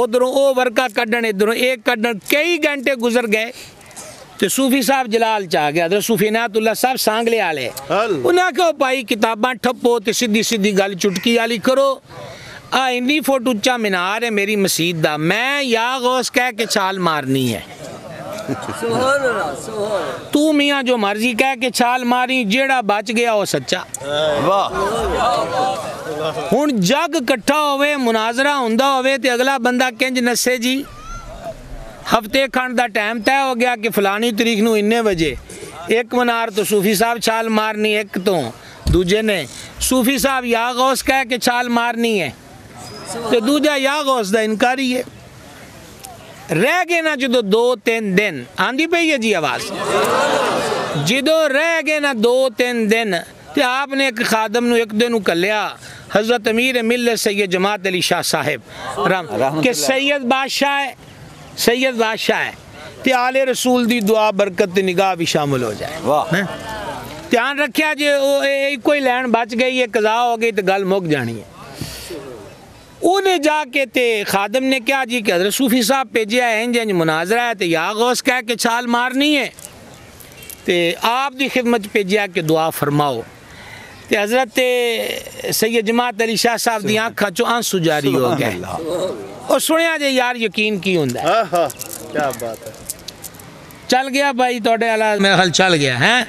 ادھروں او ورکا کڈن ادھروں ایک کڈن کئی گھنٹے گزر گئے تو صوفی صاحب جلال چاہ گیا حضرت صوفی نعت اللہ صاحب سانگلے آلے انہاں کہو پائی کتاباں ٹھپو تے سدھی گل چٹکی آلی کرو انی فٹ اچا مینار ہے میری مسجد دا، میں یا غوث کہہ کے چھال مارنی ہے، تو میاں جو مرضی کہہ کے چھال ماری، جیڑا بچ گیا وہ سچا۔ ہن جگ کٹھا ہوئے، مناظرہ ہوندہ ہوئے تے اگلا بندہ کنج نسے جی، ہفتے کھنڈ دا ٹائم طے ہو گیا کہ فلانی تاریخ نو اننے بجے ایک منار تو صوفی صاحب چھال مارنی، ایک تو دوجے نے صوفی صاحب یا غوث کہہ کے چھال مارنی ہے تو دوجا یا غوث دا انکاری ہے۔ رہ گئے نا جدو 2-3 دن، آندھی پئی ہے جی آواز، جدو رہ گئے نا 2-3 دن تے آپ نے ایک خادم نو ایک دن کلیا، حضرت امیر ملت سید جماعت علی شاہ صاحب کہ سید بادشاہ ہے، سید بادشاہ ہے تے آل رسول دی دعا برکت نگاہ بھی شامل ہو جائے۔ دھیان رکھیا جی کوئی لین بچ گئی ہے، قضا ہو گئی تو گل مک جانی ہے۔ انہیں جا کے تے خادم نے کیا جی کہ حضرت صوفی صاحب پیجیا ہے انج مناظرہ ہے تے یا غوث کہہ کے چھال مارنی ہے تے آپ دی خدمت پیجیا کہ دعا فرماؤ تے حضرت سید جماعت علی شاہ صاحب دی آنکھاں چو آنسو جاری ہو گئے اور سنیا جے یار یقین کی ہوندا ہے، کیا بات ہے، چل گیا بھائی توڑے والا میرا خیال چل گیا ہے۔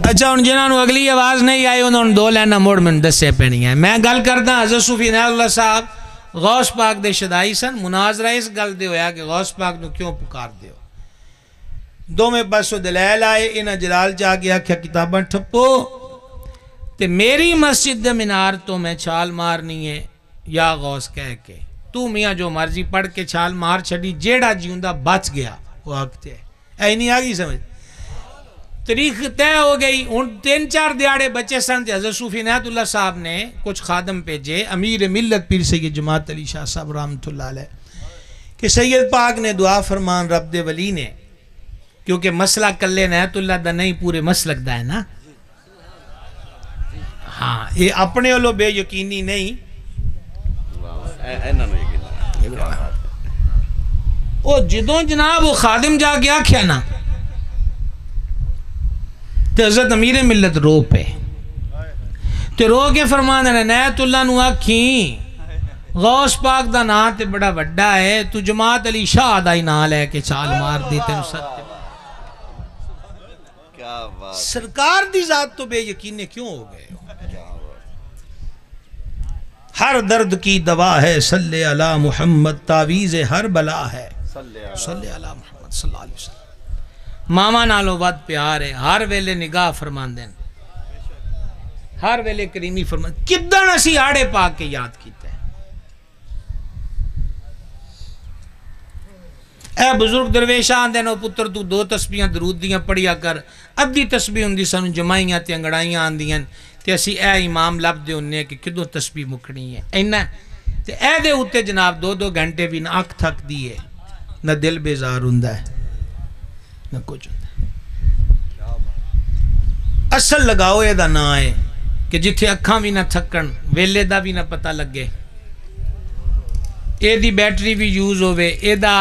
اچھا ہن جنہاں نو اگلی آواز نہیں آئی انہوں نے 2 لائناں موڑ میں دسے پینی ہیں۔ میں گل کردا حضرت صوفی عنایت اللہ صاحب غوث پاک دے شدائی سن، مناظرہ اس گل دے ہویا کہ غوث پاک نو کیوں پکار دیو، دو میں پاسو دلائل آئے، انہاں جلال جا کے آکھیا کتاباں ٹھپو تے میری مسجد دے مینار تو میں چھال مارنی ہے یا غوث کہہ کے، تو میاں جو مرضی پڑھ کے چھال مار چھڑی، جیڑا جیوندہ بچ گیا وہ آگتے ہے۔ اے نہیں آگئی سمجھ، تاریخ طے ہو گئی، ان 3-4 دیاڑے بچے سن تے حضرت صوفی عنایت اللہ صاحب نے کچھ خادم بھیجے، امیر ملت پیر سید جماعت علی شاہ صاحب رحمۃ اللہ علیہ کہ سید پاک نے دعا فرمان رب دے ولی نے، کیونکہ مسئلہ کلے عنایت اللہ دا نہیں پورے مسلک دا ہے نا، ہاں یہ اپنے والوں بے یقینی نہیں، او جدوں جناب وہ خادم جا گیا کیا نا تے حضرت امیر ملت رو پہ تے رو کے فرمان عنایت اللہ نو آکھیں غوث پاک دا نا تے بڑا وڈا ہے، تو جماعت علی شاہ دا ہی نا لے کے چھال مار دیتے نستے، سرکار دی ذات تو بے یقینے کیوں ہو گئے ہو؟ ہر درد کی دوا ہے صلی علی محمد، تعویذ ہر بلا ہے صلی علی محمد صلی اللہ علیہ وسلم۔ ماما نالو ود پیار ہے، ہر ویلے نگاہ فرمان دین، ہر ویلے کریمی فرمان، کدن اسی آڑے پاک کے یاد کیتا ہے۔ اے بزرگ درویشان دینو پتر تو 2 تسبیحاں درود دیاں پڑھیا کر، ادھی تسبیح ہوندی سانو جمائیاں تے انگڑائیاں آندیاں تے اسی اے امام لب دے ہونے کہ کدو تسبیح مکڑی ہے اینا تے اے دے ہوتے جناب 2-2 گھنٹے بھی نہ اکھ تھک دیئے نہ دل بیزار ہوندہ ہے نہ کچھ ہوندہ ہے۔ اصل لگاؤ اے دا نہ آئے کہ جتھے اکھاں بھی نہ تھکن، ویلے دا بھی نہ پتہ لگے، اے دی بیٹری بھی یوز ہوئے، اے دا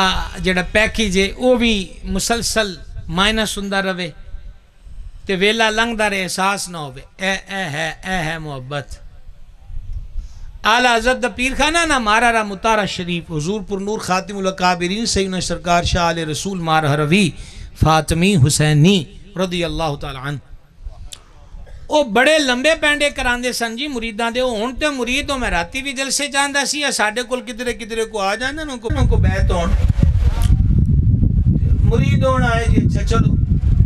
جڑا پیکیج ہے وہ بھی مسلسل مائنس ہوندہ روے تے ویلا لنگ دا رہے احساس نہ ہوئے، اے ہے محبت۔ اعلیٰ حضرت دا پیر خانہ نا مارا را مطارہ شریف حضور پر نور خاتم الاکابرین سیدنا سرکار شاہ علیہ رسول مار حروی فاطمی حسینی رضی اللہ تعالی عنہ، وہ بڑے لمبے پینڈے کراندے سن جی مریداں دے، ہون تے مرید ہو میں راتی بھی جلسے جاندہ سی یا ساڑھے کل کدرے کو آ جاندہ ان کو بیعت ہون مرید ہون آئے جی اچھا چلو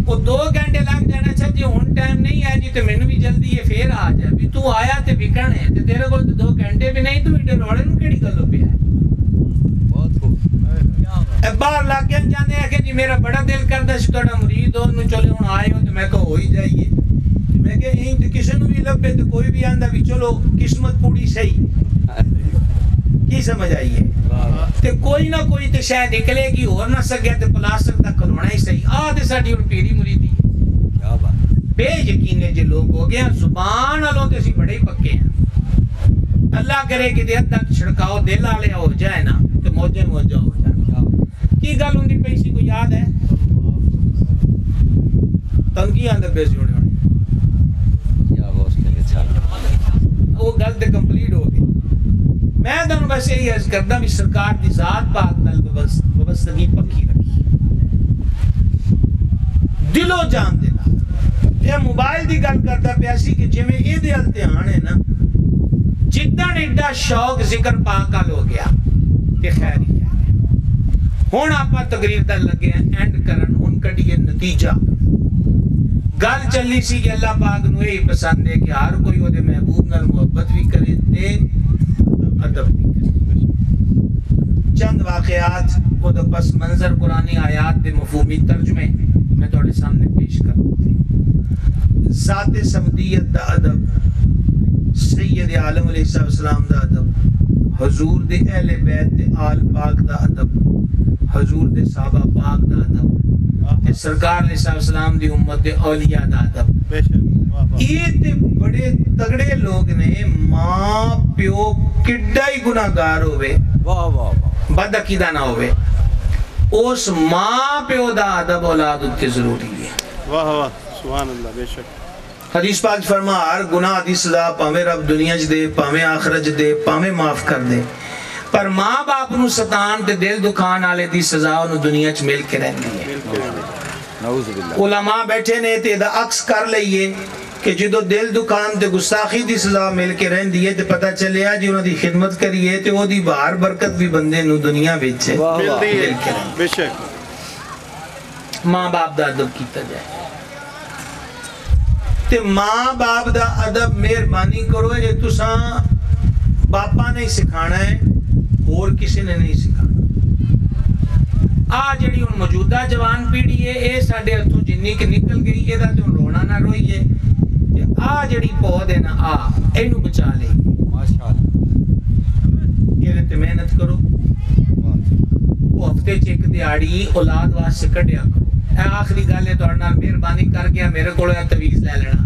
وہ 2 گھنٹے لگ جانا، اچھا جی ہون ٹائم نہیں آئے جی تو میں نے بھی جلدی ہے پھر آ جائے بھی تو آیا تے بکن ہے تے تیرے کو 2 گھنٹے بھی نہیں تو ایڈے روڑے نو کیڑی گلو پہ ہے بہت خوب باہر لاگ گیا جاندے ہیں کہ جی میرا بڑا دل کردہ سی توڑا مرید ہو نو چلے ہون آئے ہو تو میں کہو ہی جائیے، میں کہ یہیں تو کسی نو بھی لبے تو کوئی بھی آندہ بھی چلو قسمت پوڑی صحیح کی سمجھ آئیے تے کوئی نہ کوئی تے شاید نکلے گی اور نہ سکیا تے پلاسٹک دا کھلونا ہی صحیح آدھے ساڑھی اور پیری مریدی بے یقینے جو لوگ ہو گئے ہیں زبان والوں تے اسی بڑے ہی پکے ہیں، اللہ کرے کہ دے تک چھڑکاؤ دل آلے ہو جائے نا تے موجہ ہو جائے کی گل ہوں دی پیسی کو یاد ہے تنگی اندر بیسی ہونے ہونے وہ گل تے کمپلیٹ ہو گئی میں تمہیں بس یہی عرض کرتا بھی سرکار دی ذات پاک نال وابستگی پکی رکھی دل و جان دے نال۔ یہ موبائل دی گل کرتا پیا سی کہ جویں اے دے امتحان ہے نا، جدن ایڈا شوق ذکر پاک ال ہو گیا تے خیر ہی ہے۔ ہن آپا تقریر تے لگے ہیں اینڈ کرن، ہن کڈیے نتیجہ۔ گل چلی سی کہ اللہ پاک نو یہی پسند ہے کہ ہر کوئی وہ دے محبوب نال محبت بھی کرے تے ادب بھی کرے۔ چند واقعات کو دا پس منظر قرآنی آیات دے مفہومی ترجمے میں تھوڑے سامنے پیش کر دیتے۔ ذات سمدیت دا ادب، سید عالم علیہ السلام دا ادب، حضور دے اہل بیت دے آل پاک دا ادب، حضور دے صحابہ پاک دا ادب، سرکار علیہ السلام دی امت دے اولیاء دا ادب۔ یہ تے بڑے تگڑے لوگ نے، ماں پیو کڈا ہی گناہگار ہوئے، بد عقیدہ نہ ہوئے، اس ماں پیو دا ادب اولاد اتے ضروری ہے۔ واہ واہ سبحان اللہ، بے شک۔ حدیث پاک فرما ہر گناہ دی سزا پاویں رب دنیا چ دے، پاویں آخرت چ دے، پاویں معاف کر دے، پر ماں باپ نو ستان تے دل دکھان والے دی سزا انہوں دنیا چ مل کے رہندی ہے۔ علماء بیٹھے نے تے دا عکس کر لئیے کہ جدو دل دکان تے گستاخی دی سزا مل کے رہندی ہے تے پتہ چلیا جی انہوں دی خدمت کریے تے وہ دی باہر برکت بھی بندے نو دنیا وچ ملدی ہے۔ بے شک ماں باپ دا ادب کیتا جائے تے ماں باپ دا ادب مہربانی کرو، یہ تساں باپا نہیں سکھانا ہے اور کسی نے نہیں سکھانا۔ آ جڑی ان موجودہ جوان پیڑھی ہے اے ساڈے ہتھوں جنی کہ نکل گئی، اے دا تے رونا نہ روئیے، تے آ جڑی پود ہے نا آ اینو بچا لے ماشاءاللہ، یہ تے محنت کرو، وہ ہفتے چ ایک دیہاڑی اولاد واسطے کڈیا کرو۔ اے آخری گل ہے تہاڈے نال مہربانی کر کے میرے کولوں تویز لے لینا،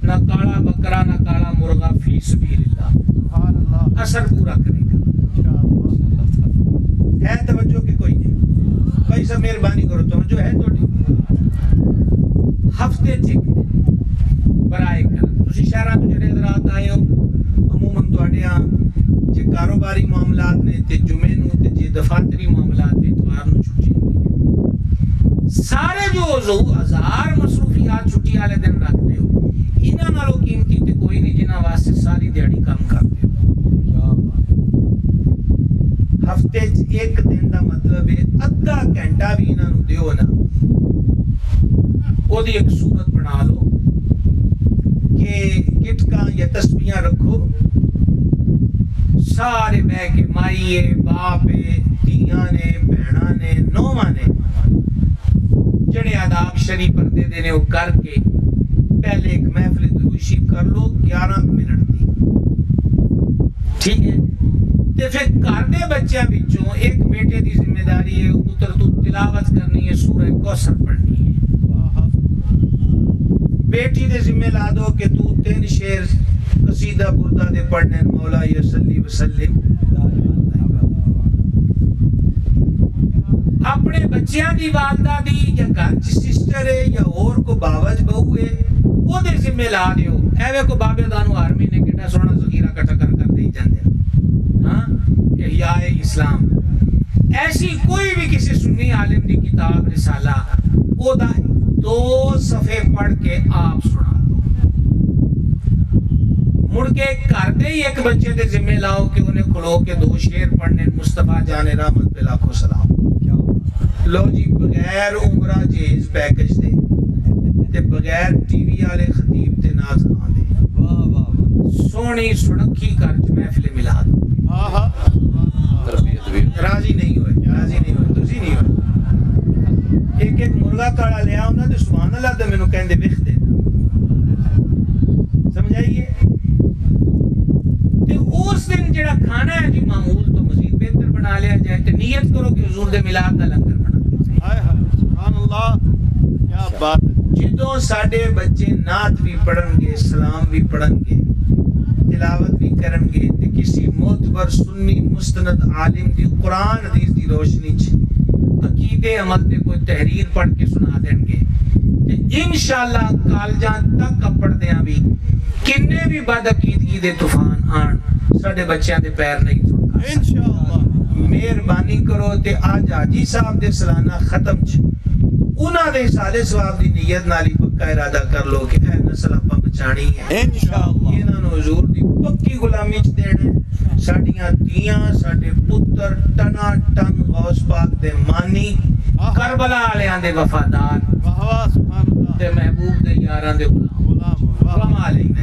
نہ کالا بکرا نہ کالا مرغا، فی سبیل اللہ، اثر پورا کرے گا۔ ہے توجہ کہ کوئی نہیں؟ بھائی سب مہربانی کرو، توجہ ہے توڑی؟ ہفتے چک برائے کرم تسی شہران تو جڑے حضرات آئے ہو، عموماً توڑیاں جے کاروباری معاملات نے تے جمعے نو تے جے دفاتری معاملات نے اتوار نو چھٹی ہوتی ہے۔ سارے جو ہزار مصروفیات چھٹی والے دن رکھتے ہو، انہاں نالوں قیمتی تے کوئی نہیں جنہاں واسطے ساری دیہڑی کام کرتے ہو۔ ہفتے ایک دن دا مطلب ہے ادھا گھنٹہ بھی انہاں نو دیو نا، او دی ایک صورت بنا لو کہ گٹکاں یا تسبیحاں رکھو، سارے بہ کے مائیے باپ دھیاں نے بہناں نے نوواں نے جڑے آداب شرعی پردے دینے وہ کر کے پہلے ایک محفل درود شریف کر لو 11 منٹ دی، ٹھیک ہے؟ تے پھر گھر دے بچیاں وچوں ایک بیٹے دی ذمہ داری ہے پتر تو تلاوت کرنی ہے، سورہ کوثر پڑھنی ہے، بیٹی دے ذمہ لا دو کہ تو 3 شعر قصیدہ بردہ دے پڑھنے، مولا یصلی وسلم۔ اپنے بچیاں دی والدہ دی یا گھر چ سسٹر ہے یا اور کو باوج بہو ہے وہ دے ذمہ لا دیو، ایویں کو بابے دانو ہر مہینے کیڑا سونا ذخیرہ کٹا کر دے جاندے۔ ہاں احیاء اسلام ایسی کوئی بھی کسی سنی عالم دی کتاب رسالہ او دا 2 صفحے پڑھ کے آپ سنا دو، مڑ کے کر دے ہی ایک بچے دے ذمہ لاؤ کہ انہیں کھلو کے 2 شعر پڑھنے، مصطفیٰ جان رحمت پہ لاکھوں سلام۔ لو جی بغیر عمرہ جہیز پیکج دے تے بغیر ٹی وی والے خطیب تے ناز خان دے، سونی سڑکی کر محفل ملا دو۔ راضی نہیں ہوئے، راضی نہیں ہوئے، تسی نہیں ہوئے، ایک مرغا کاڑا لیا انہاں تے سبحان اللہ تے مینوں کہندے وکھ دے، سمجھائیے؟ تے اس دن جڑا کھانا ہے جی معمول تو مزید بہتر بنا لیا جائے، تے نیت کرو کہ حضور دے میلاد دا لنگر بنا دے۔ ہائے ہائے سبحان اللہ، کیا بات ہے۔ جدوں ساڈے بچے نعت بھی پڑھن گے، سلام بھی پڑھن گے، تلاوت بھی کرن گے تے کسی معتبر سنی مستند عالم دی قرآن حدیث دی روشنی چ عقیدے عمل تے کوئی تحریر پڑھ کے سنا دیں گے تے انشاءاللہ کالجاں تک پڑھ دیاں بھی کنے بھی بد عقیدگی دے طوفان آن ساڈے بچیاں دے پیر نہیں تھڑکا انشاءاللہ مہربانی کرو تے آج حاجی صاحب دے سالانہ ختم چ انہاں دے سالے ثواب دی نیت نال ہی پکا ارادہ کر لو کہ اے نسل اپاں بچانی ہے انشاءاللہ انہاں نوں حضور دی پکی غلامی چ دینا ساڈیاں دیاں ساڈے پتر ٹنا ٹن غوث پاک دے مانی کربلا والیاں دے وفادار واہ واہ سبحان اللہ تے محبوب دے یاراں دے غلام غلام واہ غلام علیہ